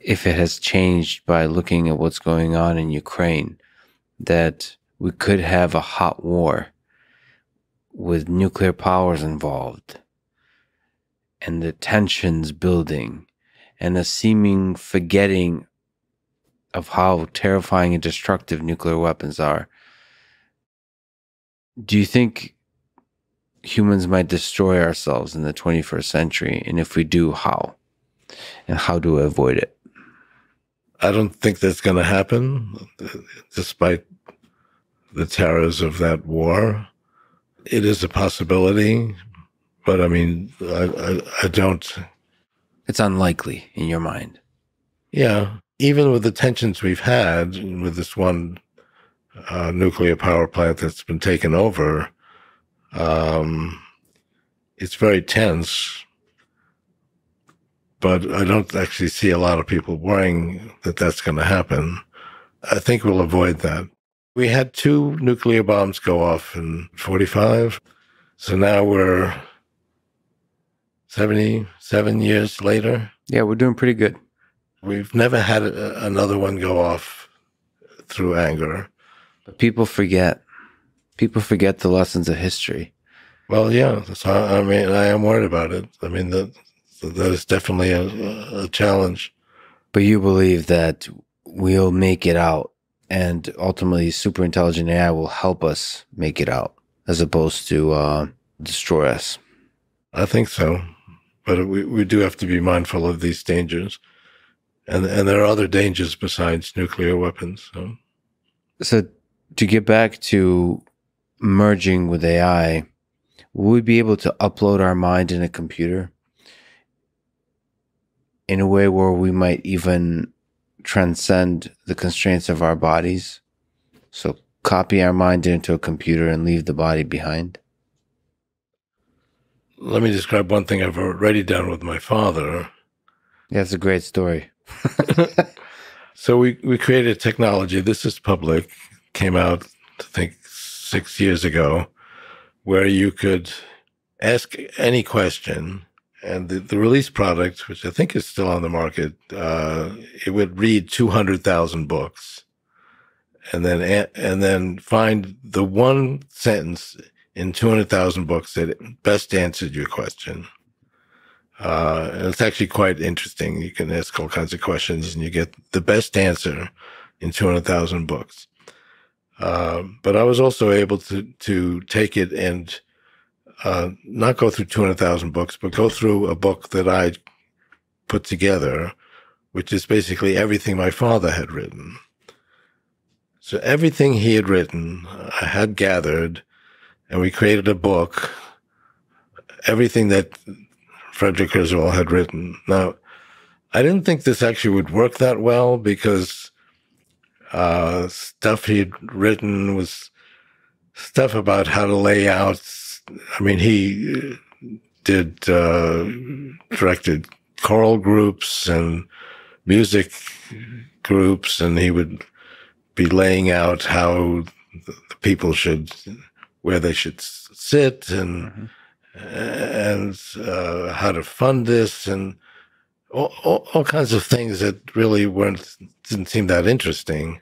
if it has changed by looking at what's going on in Ukraine, that we could have a hot war with nuclear powers involved and the tensions building and a seeming forgetting of how terrifying and destructive nuclear weapons are. Do you think humans might destroy ourselves in the 21st century? And if we do, how? And how do we avoid it? I don't think that's going to happen, despite the terrors of that war. It is a possibility, but I mean, I don't It's unlikely in your mind. Yeah. Even with the tensions we've had with this one nuclear power plant that's been taken over, it's very tense. But I don't actually see a lot of people worrying that that's going to happen. I think we'll avoid that. We had 2 nuclear bombs go off in 45. So now we're 77 years later. Yeah, we're doing pretty good. We've never had another one go off through anger. But people forget. People forget the lessons of history. Well, yeah. So, I mean, I am worried about it. I mean, that is definitely a challenge. But you believe that we'll make it out, and ultimately super intelligent AI will help us make it out, as opposed to destroy us. I think so. But we do have to be mindful of these dangers. And there are other dangers besides nuclear weapons. So to get back to merging with AI, will we be able to upload our mind in a computer in a way where we might even transcend the constraints of our bodies? So copy our mind into a computer and leave the body behind? Let me describe one thing I've already done with my father. Yeah, that's a great story. So we created technology. This is public. Came out, I think, 6 years ago, where you could ask any question, and the release product, which I think is still on the market, it would read 200,000 books, and then find the one sentence in 200,000 books that best answered your question. And it's actually quite interesting. You can ask all kinds of questions and you get the best answer in 200,000 books. But I was also able to take it and not go through 200,000 books, but go through a book that I put together, which is basically everything my father had written. So everything he had written, I had gathered, and we created a book, everything that Frederick Kurzweil had written. Now, I didn't think this actually would work that well because stuff he'd written was stuff about how to lay out. I mean, he directed choral groups and music groups, and he would be laying out how the people where they should sit and how to fund this and all kinds of things that really didn't seem that interesting.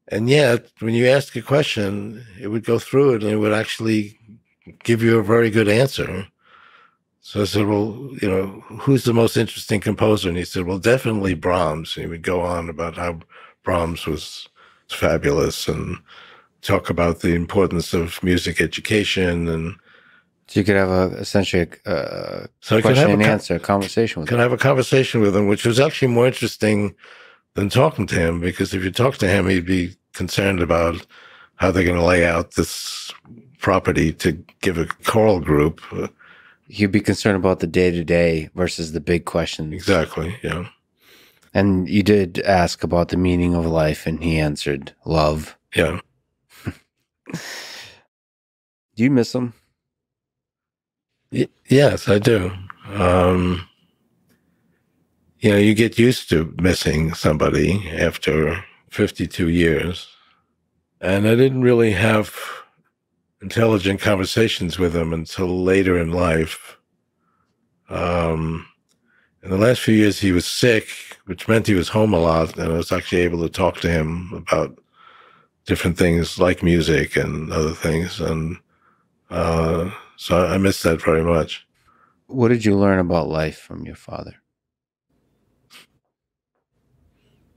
And yet, when you ask a question, it would go through it and it would actually give you a very good answer. So I said, well, who's the most interesting composer? And he said, well, definitely Brahms. And he would go on about how Brahms was fabulous and talk about the importance of music education. And so you could have essentially a question and answer conversation with him. Can have a conversation with him, which was actually more interesting than talking to him, because if you talk to him, he'd be concerned about how they're going to lay out this property to give a choral group. He'd be concerned about the day-to-day versus the big questions. Exactly, yeah. And you did ask about the meaning of life, and he answered love. Yeah. Do you miss him? Yes, I do. You get used to missing somebody after 52 years. And I didn't really have intelligent conversations with him until later in life. In the last few years, he was sick, which meant he was home a lot, and I was actually able to talk to him about different things like music and other things. And so I miss that very much. What did you learn about life from your father?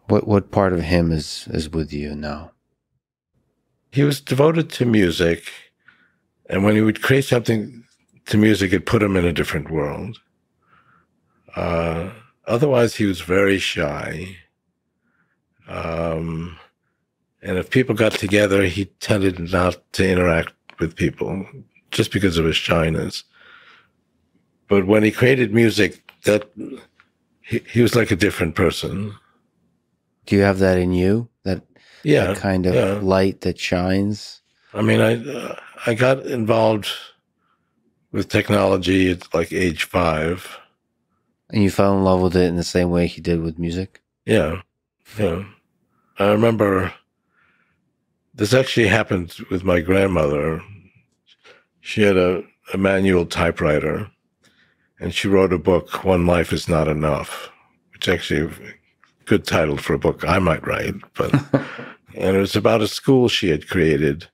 What part of him is with you now? He was devoted to music, and when he would create something to music, it put him in a different world. Otherwise, he was very shy. And if people got together, he tended not to interact with people just because of his shyness. But when he created music, he was like a different person. Do you have that in you? That kind of light that shines? I mean, I got involved with technology at like age 5. And you fell in love with it in the same way he did with music? Yeah. I remember this actually happened with my grandmother. She had a manual typewriter, and she wrote a book, One Life Is Not Enough, which actually is a good title for a book I might write. But and it was about a school she had created.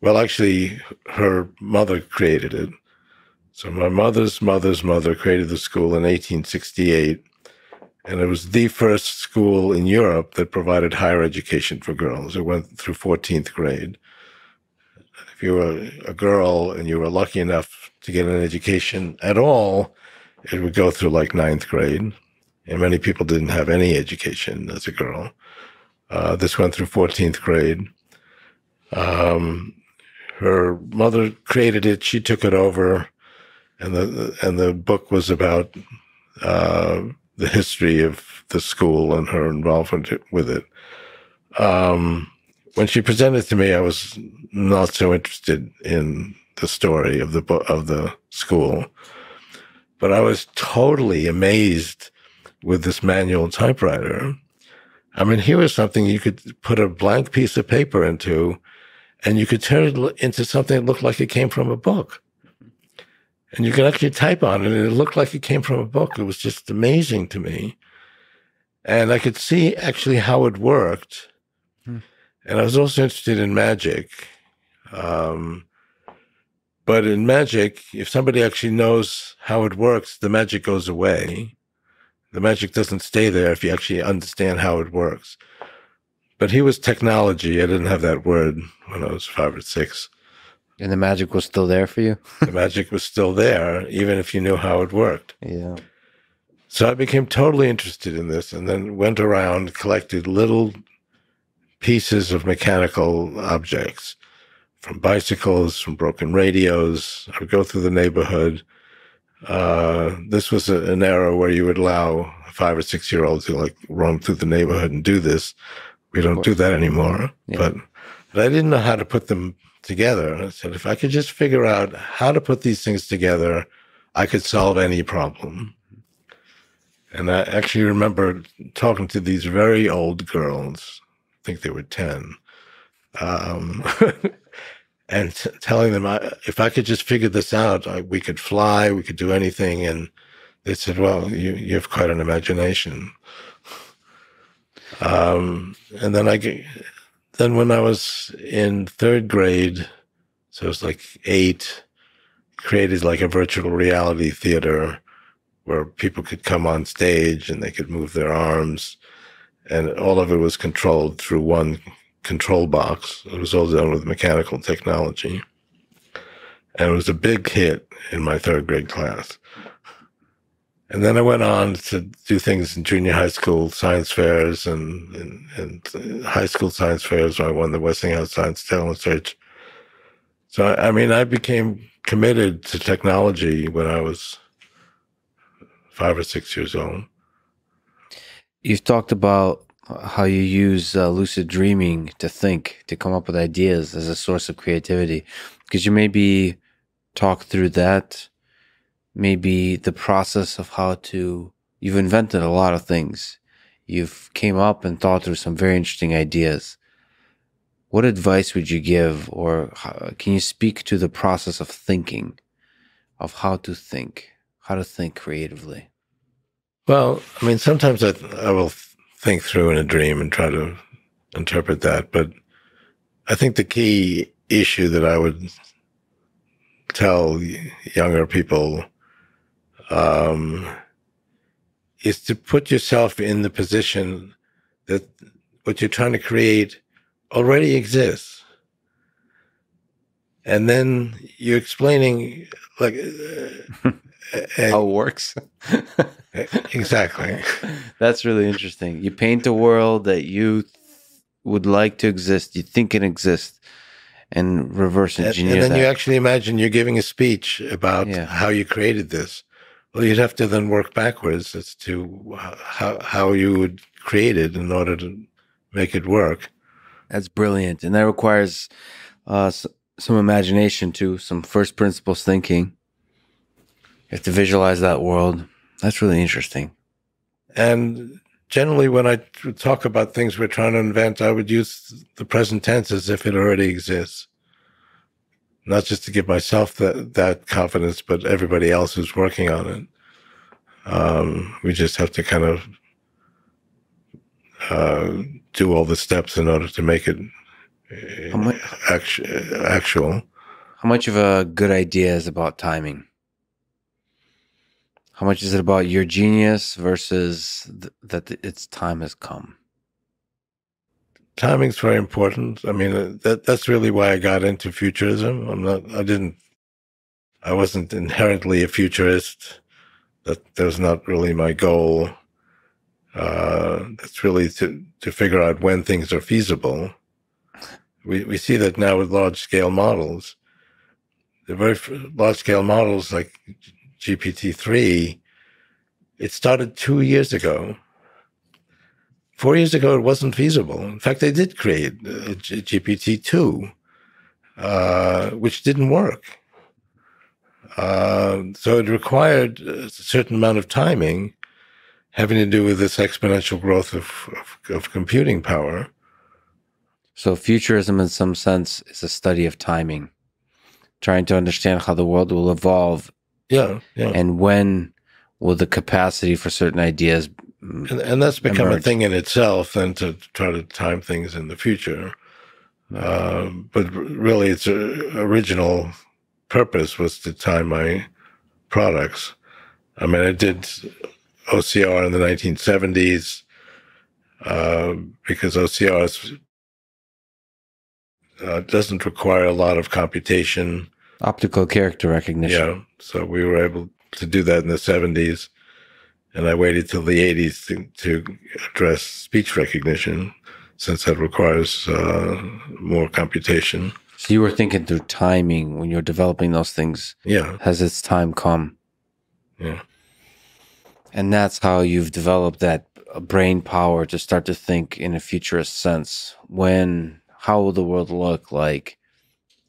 Well, actually, her mother created it. So my mother's mother created the school in 1868, and it was the first school in Europe that provided higher education for girls. It went through 14th grade. If you were a girl and you were lucky enough to get an education at all, it would go through like 9th grade. And many people didn't have any education as a girl. This went through 14th grade. Her mother created it. She took it over. And the book was about the history of the school and her involvement with it. When she presented it to me, I was not so interested in the story of the school, but I was totally amazed with this manual typewriter. I mean, here was something you could put a blank piece of paper into, and you could turn it into something that looked like it came from a book. And you could actually type on it, and it looked like it came from a book. It was just amazing to me. And I could see actually how it worked. And I was also interested in magic. But in magic, if somebody actually knows how it works, the magic goes away. The magic doesn't stay there if you actually understand how it works. But he was technology. I didn't have that word when I was 5 or 6. And the magic was still there for you? The magic was still there, even if you knew how it worked. Yeah. So I became totally interested in this, and then went around, collected little pieces of mechanical objects, from bicycles, from broken radios. I would go through the neighborhood. This was an era where you would allow 5 or 6-year-olds to like roam through the neighborhood and do this. We don't do that anymore. Yeah. But I didn't know how to put them together. I said, if I could just figure out how to put these things together, I could solve any problem. And I actually remember talking to these very old girls, I think they were 10, and telling them, if I could just figure this out, we could fly, we could do anything. And they said, well, you have quite an imagination. And then when I was in 3rd grade, so it was like 8, created like a virtual reality theater where people could come on stage and they could move their arms, and all of it was controlled through one control box. It was all done with mechanical technology. And it was a big hit in my 3rd grade class. And then I went on to do things in junior high school science fairs and high school science fairs where I won the Westinghouse Science Talent Search. So, I mean, I became committed to technology when I was 5 or 6 years old. You've talked about how you use lucid dreaming to think, to come up with ideas as a source of creativity. Could you maybe talk through that? Maybe the process of you've invented a lot of things. You've came up and thought through some very interesting ideas. What advice would you give, or can you speak to the process of thinking, of how to think creatively? Well, I mean, sometimes I will think through in a dream and try to interpret that. But I think the key issue that I would tell younger people is to put yourself in the position that what you're trying to create already exists. And then you're explaining like how it works. Exactly. That's really interesting. You paint a world that you would like to exist. You think it exists. and reverse engineer and then that. you actually imagine you're giving a speech about how you created this. Well, you'd have to then work backwards as to how you would create it in order to make it work. That's brilliant. And that requires some imagination too, some first principles thinking. You have to visualize that world. That's really interesting. And generally, when I talk about things we're trying to invent, I would use the present tense as if it already exists. Not just to give myself that confidence, but everybody else who's working on it. We just have to kind of do all the steps in order to make it actual. How much of a good idea is about timing? How much is it about your genius versus that its time has come? Timing's very important. I mean, that's really why I got into futurism. I wasn't inherently a futurist. That was not really my goal. It's really to figure out when things are feasible. We see that now with large-scale models. The very large-scale models like GPT-3, it started 2 years ago. 4 years ago, it wasn't feasible. In fact, they did create GPT-2, which didn't work. So it required a certain amount of timing having to do with this exponential growth of computing power. So futurism, in some sense, is a study of timing, trying to understand how the world will evolve. Yeah. And when will the capacity for certain ideas and that's become emerge. A thing in itself, then, to try to time things in the future. But really, its original purpose was to time my products. I mean, I did OCR in the 1970s because OCR doesn't require a lot of computation. Optical character recognition. Yeah, so we were able to do that in the 70s. And I waited till the 80s to address speech recognition, since that requires more computation. So you were thinking through timing when you're developing those things. Yeah. Has its time come? Yeah. And that's how you've developed that brain power to start to think in a futurist sense. How will the world look like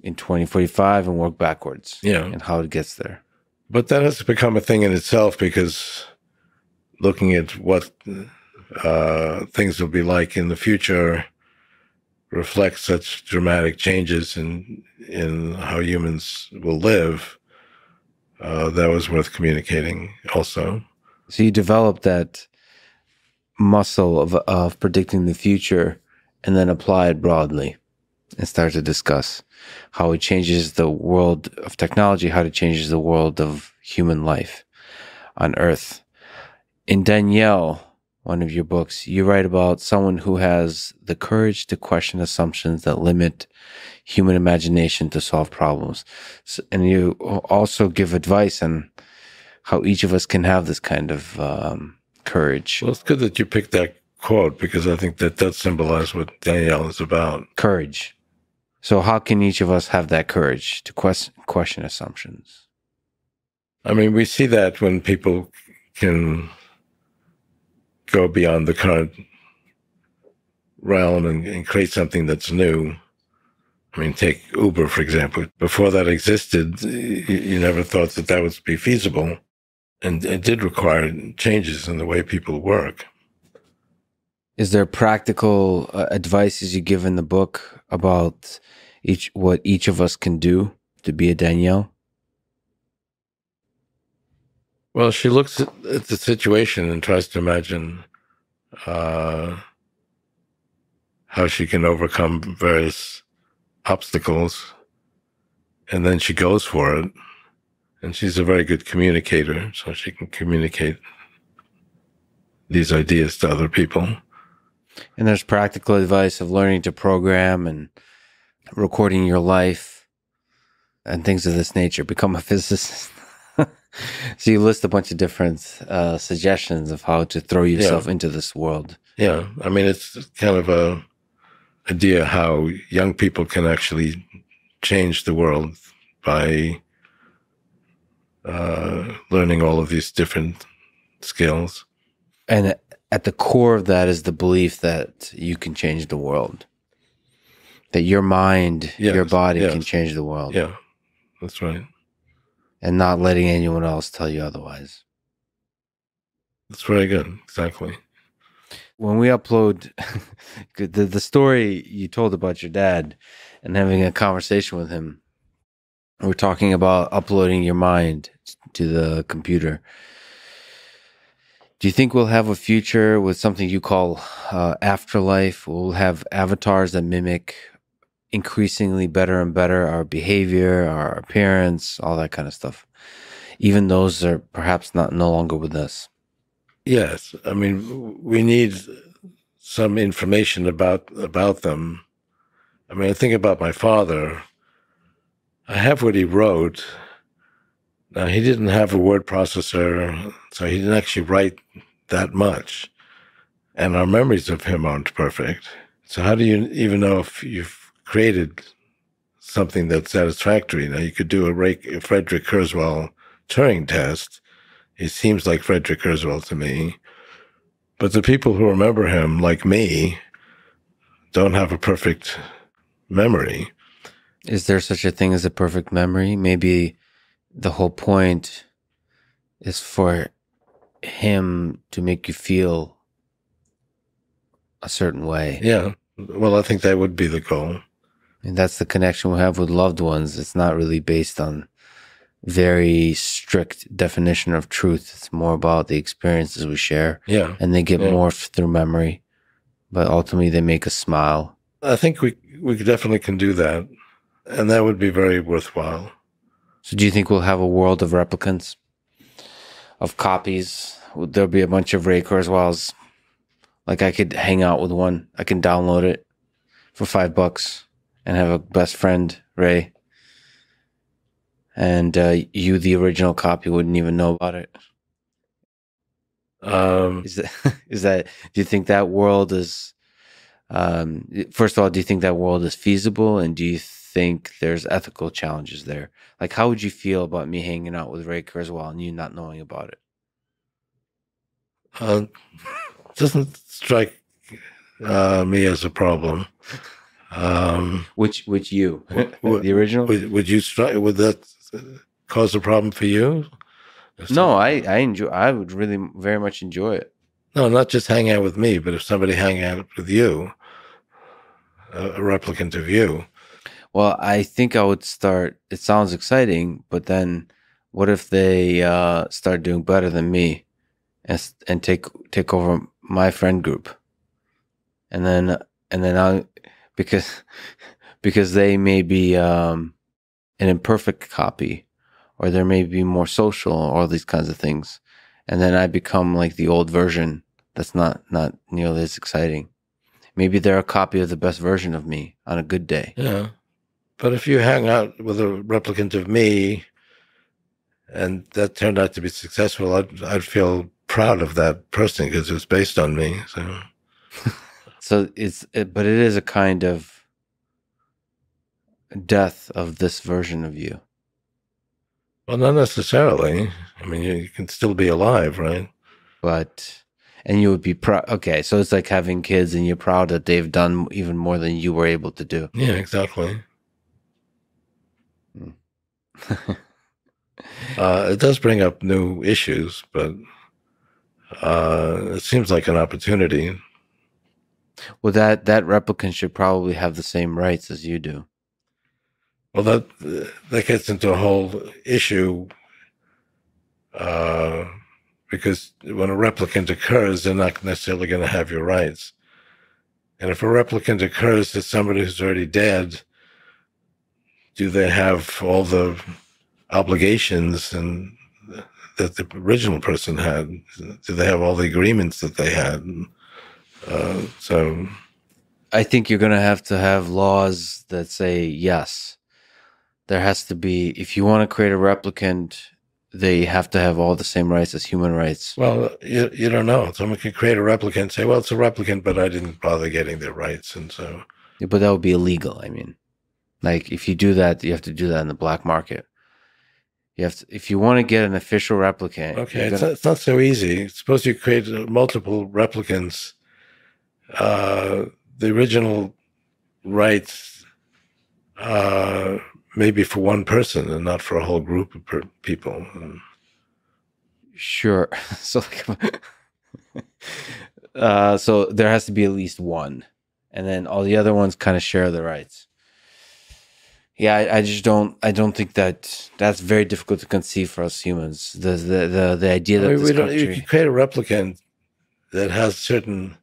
in 2045 and work backwards? Yeah. And how it gets there. But that has become a thing in itself, because looking at what things will be like in the future reflects such dramatic changes in how humans will live. That was worth communicating also. So you developed that muscle of predicting the future and then apply it broadly and start to discuss how it changes the world of technology, how it changes the world of human life on Earth. In Danielle, one of your books, you write about someone who has the courage to question assumptions that limit human imagination to solve problems. And you also give advice on how each of us can have this kind of courage. Well, it's good that you picked that quote, because I think that does symbolize what Danielle is about. Courage. So how can each of us have that courage to question assumptions? I mean, we see that when people can go beyond the current realm and create something that's new. I mean, take Uber, for example. Before that existed, you never thought that would be feasible. And it did require changes in the way people work. Is there practical advices you give in the book about what each of us can do to be a Danielle? Well, she looks at the situation and tries to imagine how she can overcome various obstacles, and then she goes for it. And she's a very good communicator, so she can communicate these ideas to other people. And there's practical advice of learning to program and recording your life and things of this nature. Become a physicist. So you list a bunch of different suggestions of how to throw yourself into this world. Yeah. I mean, it's kind of a idea how young people can actually change the world by learning all of these different skills. And at the core of that is the belief that you can change the world. That your mind, your body can change the world. Yeah, that's right. And not letting anyone else tell you otherwise. That's very good. Exactly. When we upload the story you told about your dad and having a conversation with him, we're talking about uploading your mind to the computer. Do you think we'll have a future with something you call afterlife? We'll have avatars that mimic increasingly better and better our behavior, our appearance, all that kind of stuff. Even those are perhaps no longer with us. Yes, I mean, we need some information about them. I mean, I think about my father. I have what he wrote. Now, he didn't have a word processor, so he didn't actually write that much. And our memories of him aren't perfect. So how do you even know if you've created something that's satisfactory? Now, you could do a Frederick Kurzweil Turing test. He seems like Frederick Kurzweil to me. But the people who remember him, like me, don't have a perfect memory. Is there such a thing as a perfect memory? Maybe the whole point is for him to make you feel a certain way. Yeah. Well, I think that would be the goal. And that's the connection we have with loved ones. It's not really based on very strict definition of truth. It's more about the experiences we share. Yeah. And they get morphed through memory. But ultimately, they make us smile. I think we definitely can do that. And that would be very worthwhile. So do you think we'll have a world of replicants? Of copies? There'll be a bunch of Ray Kurzweils. Like I could hang out with one. I can download it for $5 and have a best friend, Ray. And you, the original copy, wouldn't even know about it. Is that? Do you think that world is? First of all, do you think that world is feasible, and do you think there's ethical challenges there? Like, how would you feel about me hanging out with Ray Kurzweil and you not knowing about it? Doesn't strike me as a problem. Which you, the original? Would that cause a problem for you? No, I enjoy. I would really very much enjoy it. No, not just hang out with me, but if somebody hang out with you, a replicant of you. Well, I think I would start. It sounds exciting, but then what if they start doing better than me, and take over my friend group, and then I because they may be an imperfect copy, or there may be more social, all these kinds of things, and then I become like the old version that's not nearly as exciting. Maybe they're a copy of the best version of me on a good day. Yeah, but if you hang out with a replicant of me, and that turned out to be successful, I'd feel proud of that person because it was based on me. So, but it is a kind of death of this version of you. Well, not necessarily. I mean, you can still be alive, right? And you would be proud. Okay, so it's like having kids and you're proud that they've done even more than you were able to do. Yeah, exactly. It does bring up new issues, but it seems like an opportunity. Well, that replicant should probably have the same rights as you do. Well, that gets into a whole issue because when a replicant occurs, they're not necessarily going to have your rights. And if a replicant occurs to somebody who's already dead, do they have all the obligations and that the original person had? Do they have all the agreements that they had? So I think you're going to have laws that say, yes, there has to be, if you want to create a replicant, they have to have all the same rights as human rights. Well, you don't know. Someone can create a replicant and say, well, it's a replicant, but I didn't bother getting their rights. And so. Yeah, but that would be illegal, I mean. Like if you do that, you have to do that in the black market. You have to, if you want to get an official replicant. Okay, it's not so easy. Suppose you create multiple replicants. The original rights maybe for one person and not for a whole group of people. Sure. So, so there has to be at least one, and then all the other ones kind of share the rights. Yeah, I don't think that's very difficult to conceive for us humans. The idea that you can create a replicant that has certain.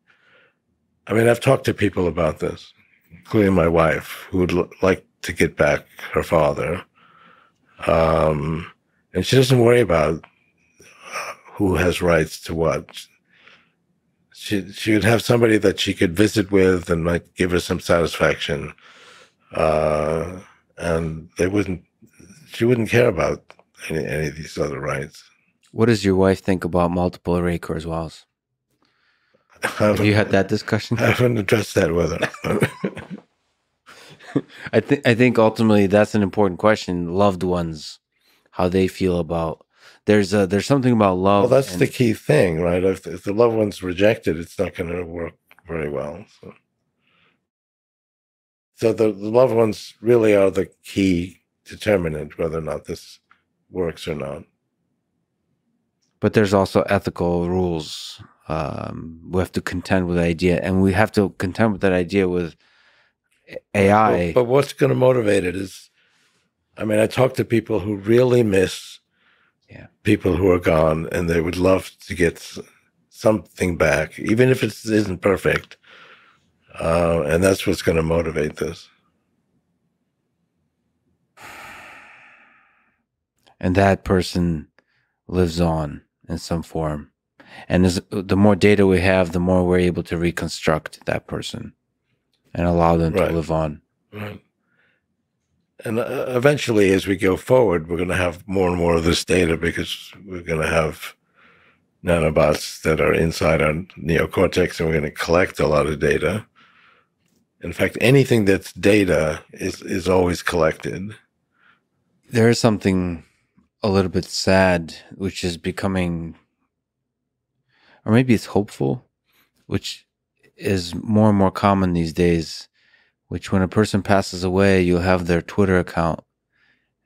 I mean, I've talked to people about this, including my wife, who would like to get back her father, and she doesn't worry about who has rights to what. She would have somebody that she could visit with and might give her some satisfaction. And she wouldn't care about any of these other rights. What does your wife think about multiple array Kurzweils? Have you had that discussion? I haven't addressed that with her. I think ultimately that's an important question. Loved ones, how they feel about. There's something about love. Well, that's the key thing, right? If the loved one's rejected, it's not going to work very well. So the loved ones really are the key determinant whether or not this works or not. But there's also ethical rules. We have to contend with the idea, and we have to contend with that idea with AI. But what's going to motivate it is, I mean, I talk to people who really miss people who are gone, and they would love to get something back, even if it isn't perfect. And that's what's going to motivate this. And that person lives on in some form. And the more data we have, the more we're able to reconstruct that person and allow them to live on. Right. And eventually, as we go forward, we're going to have more and more of this data because we're going to have nanobots that are inside our neocortex, and we're going to collect a lot of data. In fact, anything that's data is always collected. There is something a little bit sad, which is becoming, or maybe it's hopeful, which is more and more common these days, which when a person passes away, you'll have their Twitter account,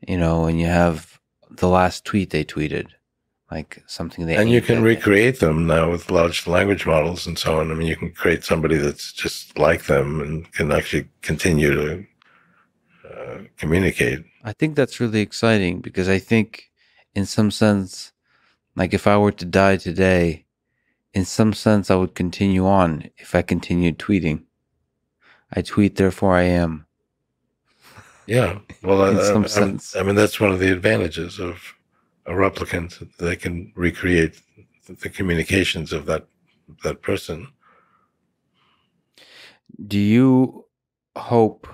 and you have the last tweet they tweeted, like something they. And you can recreate them now with large language models and so on. I mean, you can create somebody that's just like them and can actually continue to communicate. I think that's really exciting because I think in some sense, like if I were to die today, in some sense I would continue on if I continued tweeting. I tweet, therefore I am. Yeah. Well, in some sense. I mean, that's one of the advantages of a replicant. They can recreate the communications of that person. Do you hope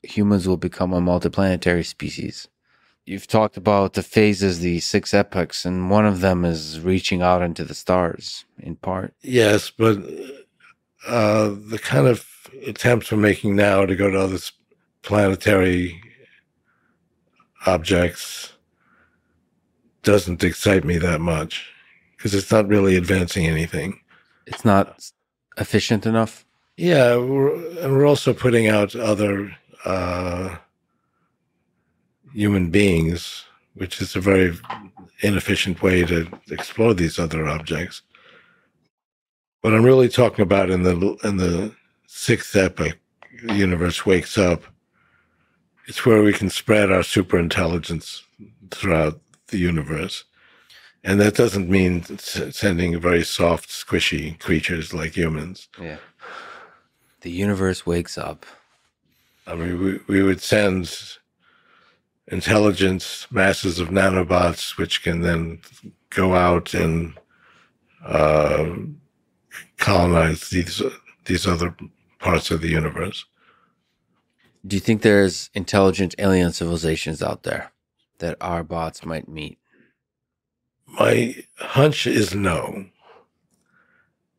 humans will become a multiplanetary species? You've talked about the phases, the 6 epochs, and one of them is reaching out into the stars, in part. Yes, but the kind of attempts we're making now to go to other planetary objects doesn't excite me that much because it's not really advancing anything. It's not efficient enough? Yeah, we're also putting out other human beings, which is a very inefficient way to explore these other objects. What I'm really talking about in the 6th epoch, the universe wakes up. It's where we can spread our superintelligence throughout the universe. And that doesn't mean sending very soft, squishy creatures like humans. Yeah. The universe wakes up. I mean, we would send intelligence masses of nanobots, which can then go out and colonize these other parts of the universe. Do you think there's intelligent alien civilizations out there that our bots might meet? My hunch is no.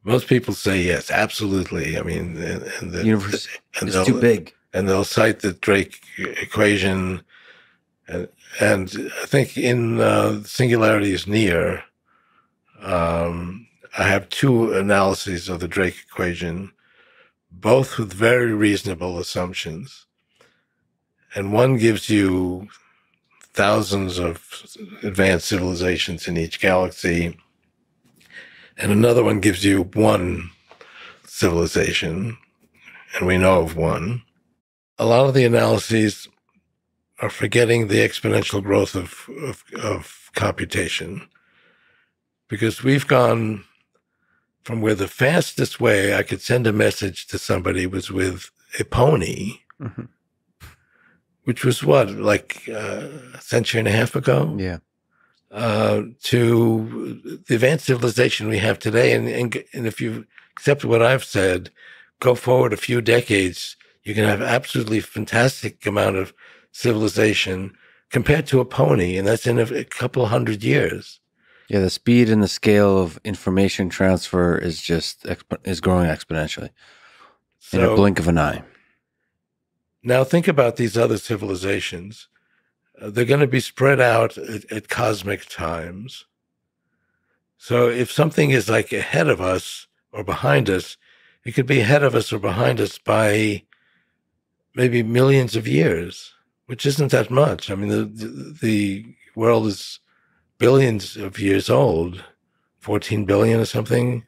Most people say yes, absolutely. I mean, the universe is too big. and they'll cite the Drake equation. And I think in Singularity is Near, I have two analyses of the Drake equation, both with very reasonable assumptions. And one gives you thousands of advanced civilizations in each galaxy, and another one gives you one civilization, and we know of one. A lot of the analyses are forgetting the exponential growth of computation, because we've gone from where the fastest way I could send a message to somebody was with a pony, mm-hmm. which was what, like a century and a half ago? Yeah. To the advanced civilization we have today. And if you accept what I've said, go forward a few decades, you can have absolutely fantastic amount of civilization compared to a pony, and that's in a couple hundred years. Yeah, the speed and the scale of information transfer is growing exponentially in a blink of an eye. Now think about these other civilizations. They're going to be spread out at cosmic times. So if something is like ahead of us or behind us, it could be ahead of us or behind us by maybe millions of years, which isn't that much. I mean, the world is billions of years old, 14 billion or something.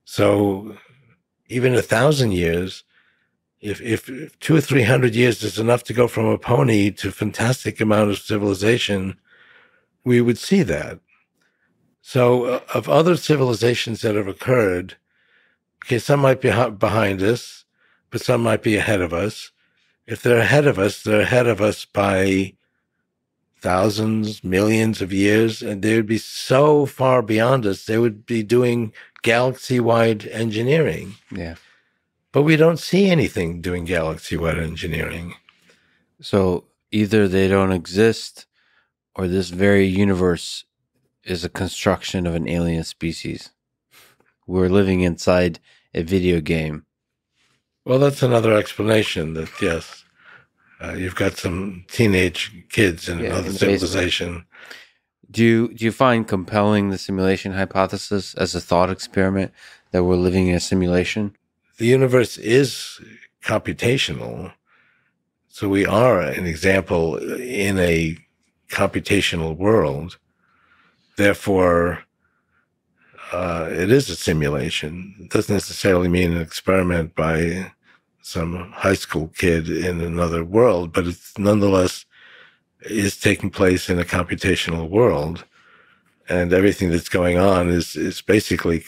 So even 1,000 years, if 200 or 300 years is enough to go from a pony to a fantastic amount of civilization, we would see that. So of other civilizations that have occurred, okay, some might be behind us, but some might be ahead of us. If they're ahead of us by thousands, millions of years, and they would be so far beyond us, they would be doing galaxy-wide engineering. Yeah. But we don't see anything doing galaxy-wide engineering. So either they don't exist, or this very universe is a construction of an alien species. We're living inside a video game. Well, that's another explanation that, yes, you've got some teenage kids in another civilization. Do you find compelling the simulation hypothesis as a thought experiment that we're living in a simulation? The universe is computational. So we are an example in a computational world. Therefore, it is a simulation. It doesn't necessarily mean an experiment by some high school kid in another world, but it nonetheless is taking place in a computational world. And everything that's going on is basically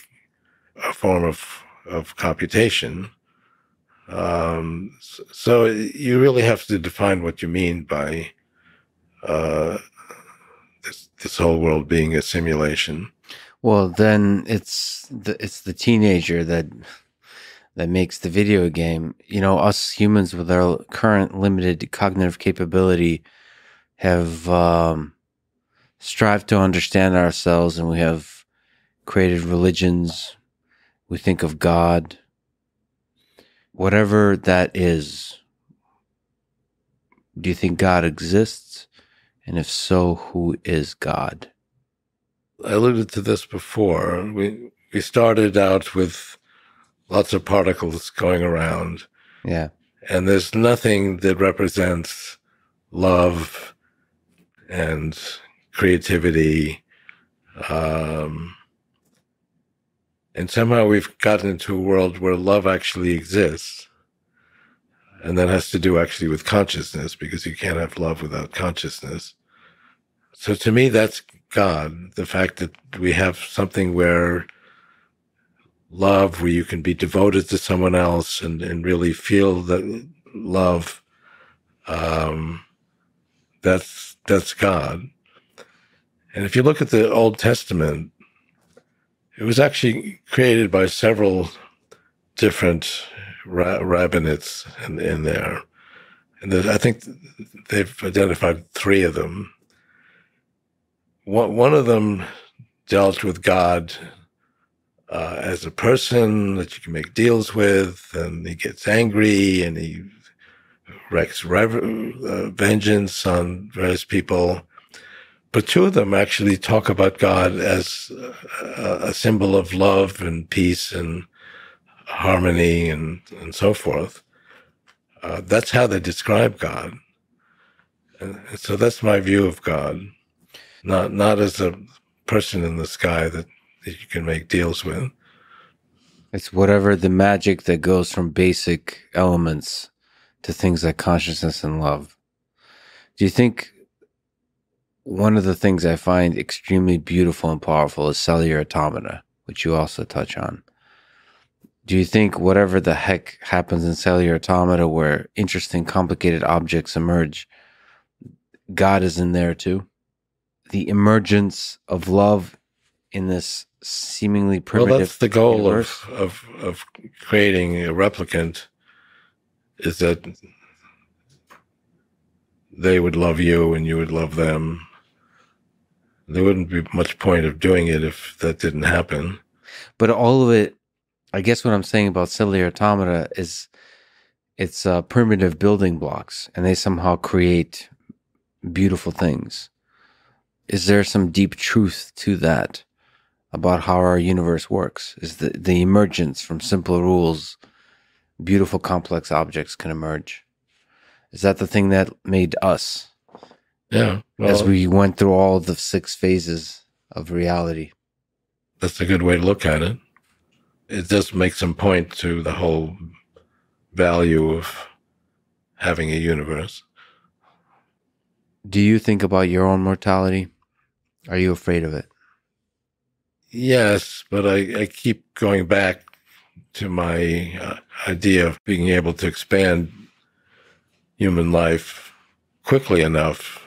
a form of computation. So you really have to define what you mean by this whole world being a simulation. Well, then it's the teenager that makes the video game. You know, us humans with our current limited cognitive capability have strived to understand ourselves, and we have created religions. We think of God. Whatever that is, do you think God exists? And if so, who is God? I alluded to this before. We started out with lots of particles going around. Yeah. And there's nothing that represents love and creativity. And somehow we've gotten into a world where love actually exists. And that has to do actually with consciousness, because you can't have love without consciousness. So to me, that's God. The fact that we have something where love, where you can be devoted to someone else and really feel that love, that's God. And if you look at the Old Testament, it was actually created by several different rabbinates in there. And I think they've identified three of them. One of them dealt with God as a person that you can make deals with, and he gets angry and he wreaks vengeance on various people. But two of them actually talk about God as a symbol of love and peace and harmony and so forth. That's how they describe God. And so that's my view of God, not as a person in the sky that you can make deals with. It's whatever the magic that goes from basic elements to things like consciousness and love. Do you think one of the things I find extremely beautiful and powerful is cellular automata, which you also touch on? Do you think whatever the heck happens in cellular automata where interesting, complicated objects emerge, God is in there too? The emergence of love in this seemingly primitive Well, that's the goal universe? of creating a replicant, is that they would love you and you would love them. There wouldn't be much point of doing it if that didn't happen. But all of it, I guess what I'm saying about cellular automata is it's primitive building blocks, and they somehow create beautiful things. Is there some deep truth to that about how our universe works? Is the emergence from simple rules, beautiful complex objects can emerge? Is that the thing that made us? Yeah. Well, as we went through all the 6 phases of reality. That's a good way to look at it. It does make some point to the whole value of having a universe. Do you think about your own mortality? Are you afraid of it? Yes, but I keep going back to my idea of being able to expand human life quickly enough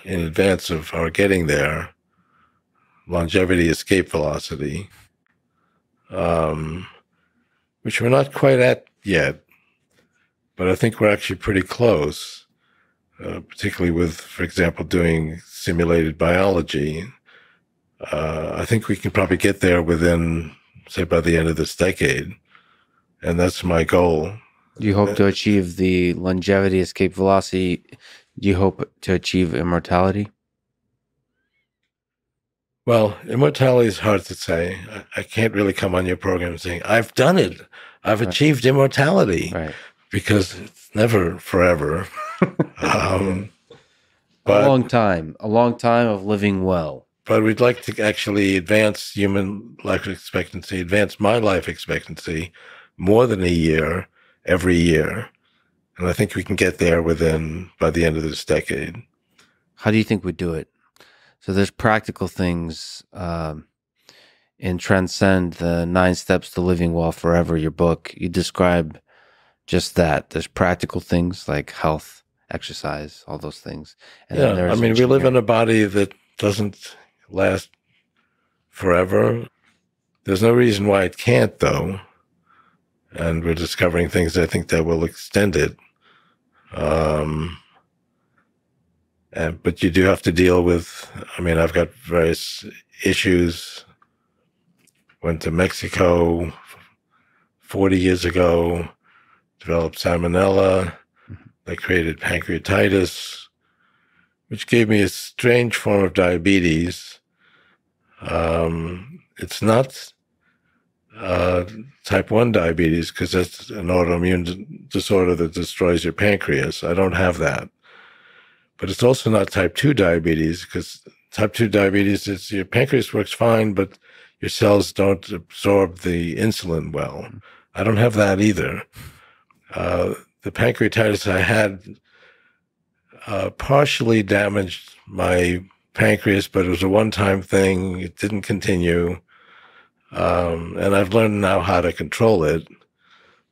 in advance of our getting there. Longevity, escape velocity, which we're not quite at yet, but I think we're actually pretty close, particularly with, for example, doing simulated biology. I think we can probably get there within, say, by the end of this decade, and that's my goal. Do you hope to achieve the longevity, escape velocity? Do you hope to achieve immortality? Well, immortality is hard to say. I can't really come on your program saying, I've done it. I've achieved immortality. Right. Because it's never forever. A long time of living well. But we'd like to actually advance human life expectancy, advance my life expectancy more than a year every year. And I think we can get there by the end of this decade. How do you think we do it? So there's practical things in Transcend, the 9 Steps to Living Well Forever, your book. You describe just that. There's practical things like health, exercise, all those things. And yeah, I mean, we live in a body that doesn't last forever. There's no reason why it can't, though. And we're discovering things, I think, that will extend it. But you do have to deal with, I mean, I've got various issues. Went to Mexico 40 years ago, developed salmonella that created pancreatitis, which gave me a strange form of diabetes. It's not type 1 diabetes, because that's an autoimmune disorder that destroys your pancreas. I don't have that. But it's also not type 2 diabetes, because type 2 diabetes is your pancreas works fine, but your cells don't absorb the insulin well. I don't have that either. The pancreatitis I had partially damaged my pancreas, but it was a one-time thing. It didn't continue. And I've learned now how to control it.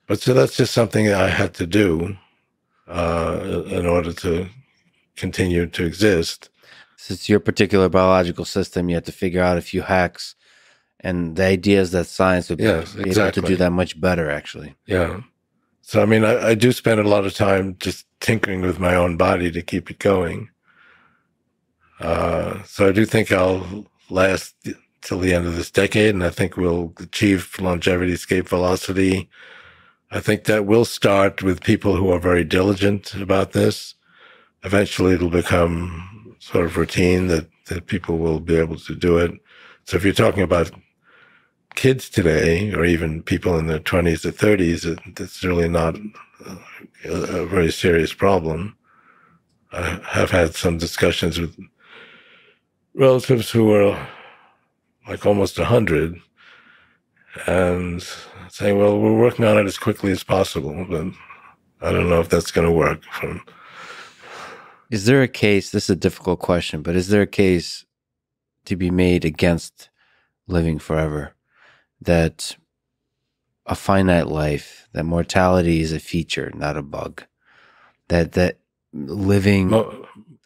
But so that's just something I had to do in order to continue to exist. So it's your particular biological system. You have to figure out a few hacks. And the idea is that science would be able to do that much better, actually. Yeah. So, I mean, I do spend a lot of time just tinkering with my own body to keep it going. So I do think I'll last till the end of this decade, and I think we'll achieve longevity, escape velocity I think that will start with people who are very diligent about this. Eventually, it'll become sort of routine that people will be able to do it. So if you're talking about kids today, or even people in their 20s or 30s, it's really not a very serious problem. I have had some discussions with relatives who are like almost 100 and saying, well, we're working on it as quickly as possible, but I don't know if that's going to work. Is there a case, this is a difficult question, but is there a case to be made against living forever? That a finite life, that mortality is a feature, not a bug. That living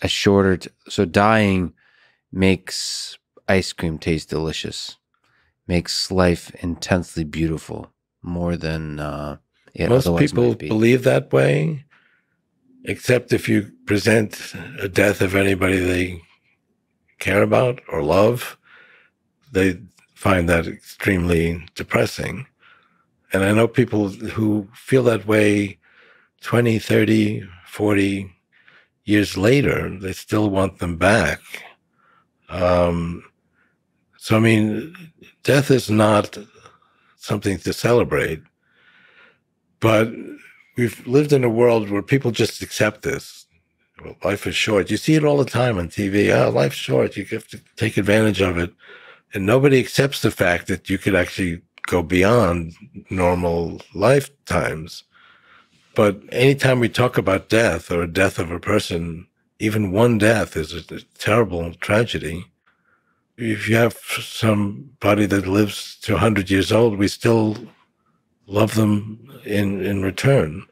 a shorter, so dying makes ice cream taste delicious, makes life intensely beautiful, more than it most otherwise people might be. Believe that way, except if you present a death of anybody they care about or love, they find that extremely depressing. And I know people who feel that way 20, 30, 40 years later, they still want them back. So, I mean, death is not something to celebrate, but we've lived in a world where people just accept this. Well, life is short. You see it all the time on TV. Oh, life's short. You have to take advantage of it. And nobody accepts the fact that you could actually go beyond normal lifetimes. But anytime we talk about death or death of a person, even one death is a terrible tragedy. If you have somebody that lives to 100 years old, we still love them in return.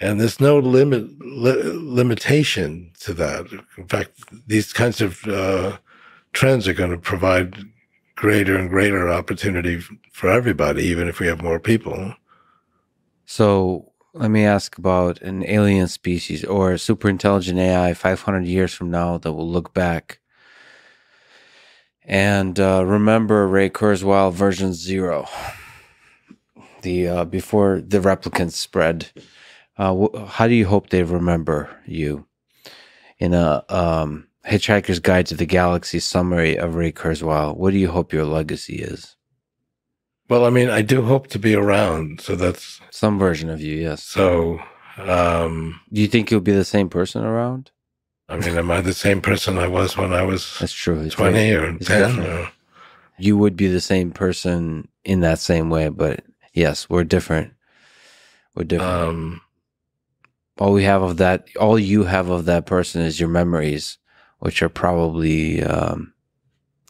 And there's no limitation to that. In fact, these kinds of trends are going to provide greater and greater opportunity for everybody, even if we have more people. So let me ask about an alien species or a super intelligent AI 500 years from now that will look back and remember Ray Kurzweil version 0, the before the replicants spread. How do you hope they remember you? In a Hitchhiker's Guide to the Galaxy summary of Ray Kurzweil, what do you hope your legacy is? Well, I mean, I do hope to be around, so that's... Some version of you, yes. So... do you think you'll be the same person around? I mean, am I the same person I was when I was That's true. 20 or 10? Or... You would be the same person in that same way, but yes, we're different. We're different. All you have of that person is your memories, which are probably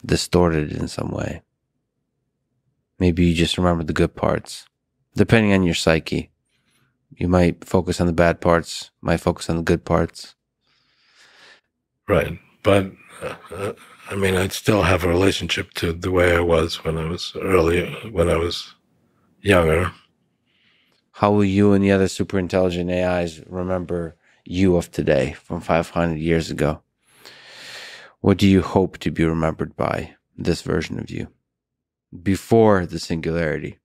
distorted in some way. Maybe you just remember the good parts, depending on your psyche. You might focus on the bad parts, might focus on the good parts. Right. But, I mean, I'd still have a relationship to the way I was when I was younger. How will you and the other super intelligent AIs remember you of today from 500 years ago? What do you hope to be remembered by, this version of you, before the singularity?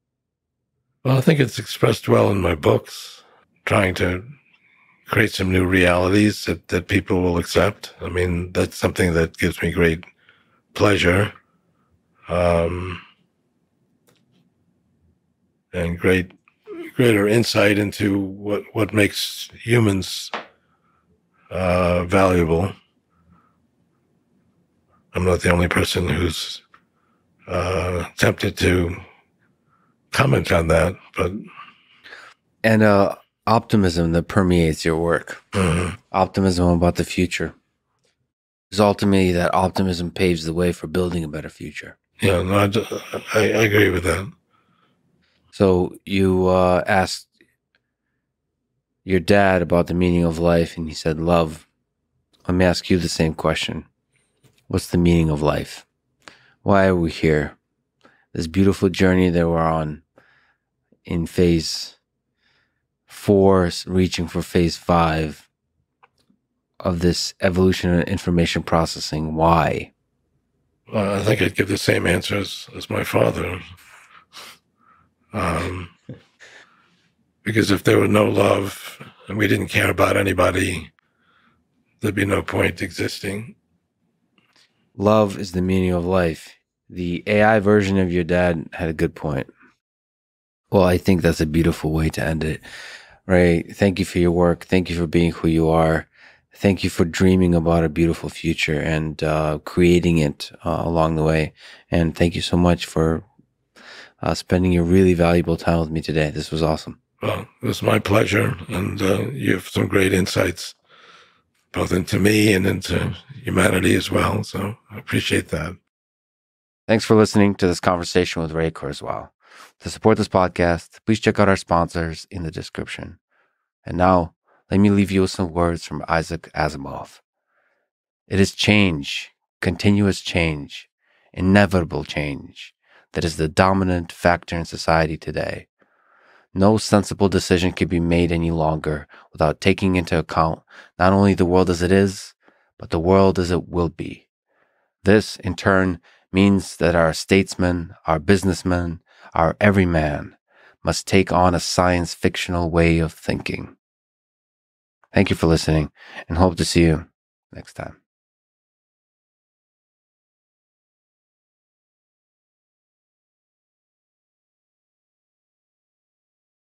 Well, I think it's expressed well in my books, trying to create some new realities that people will accept. I mean, that's something that gives me great pleasure and greater insight into what makes humans valuable. I'm not the only person who's tempted to comment on that, but... And optimism that permeates your work. Mm-hmm. Optimism about the future. Because ultimately that optimism paves the way for building a better future. Yeah, no, I agree with that. So you asked your dad about the meaning of life, and he said love. Let me ask you the same question. What's the meaning of life? Why are we here? This beautiful journey that we're on in phase 4, reaching for phase 5 of this evolution and information processing. Why? Well, I think I'd give the same answer as my father. Because if there were no love and we didn't care about anybody, there'd be no point existing. Love is the meaning of life. The AI version of your dad had a good point. Well, I think that's a beautiful way to end it. Ray, thank you for your work. Thank you for being who you are. Thank you for dreaming about a beautiful future and creating it along the way. And thank you so much for spending your really valuable time with me today. This was awesome. Well, it was my pleasure. And you have some great insights, both into me and into humanity as well. So I appreciate that. Thanks for listening to this conversation with Ray Kurzweil. To support this podcast, please check out our sponsors in the description. And now, let me leave you with some words from Isaac Asimov. It is change, continuous change, inevitable change, that is the dominant factor in society today. No sensible decision can be made any longer without taking into account not only the world as it is, but the world as it will be. This, in turn, means that our statesmen, our businessmen, our everyman must take on a science-fictional way of thinking. Thank you for listening, and hope to see you next time.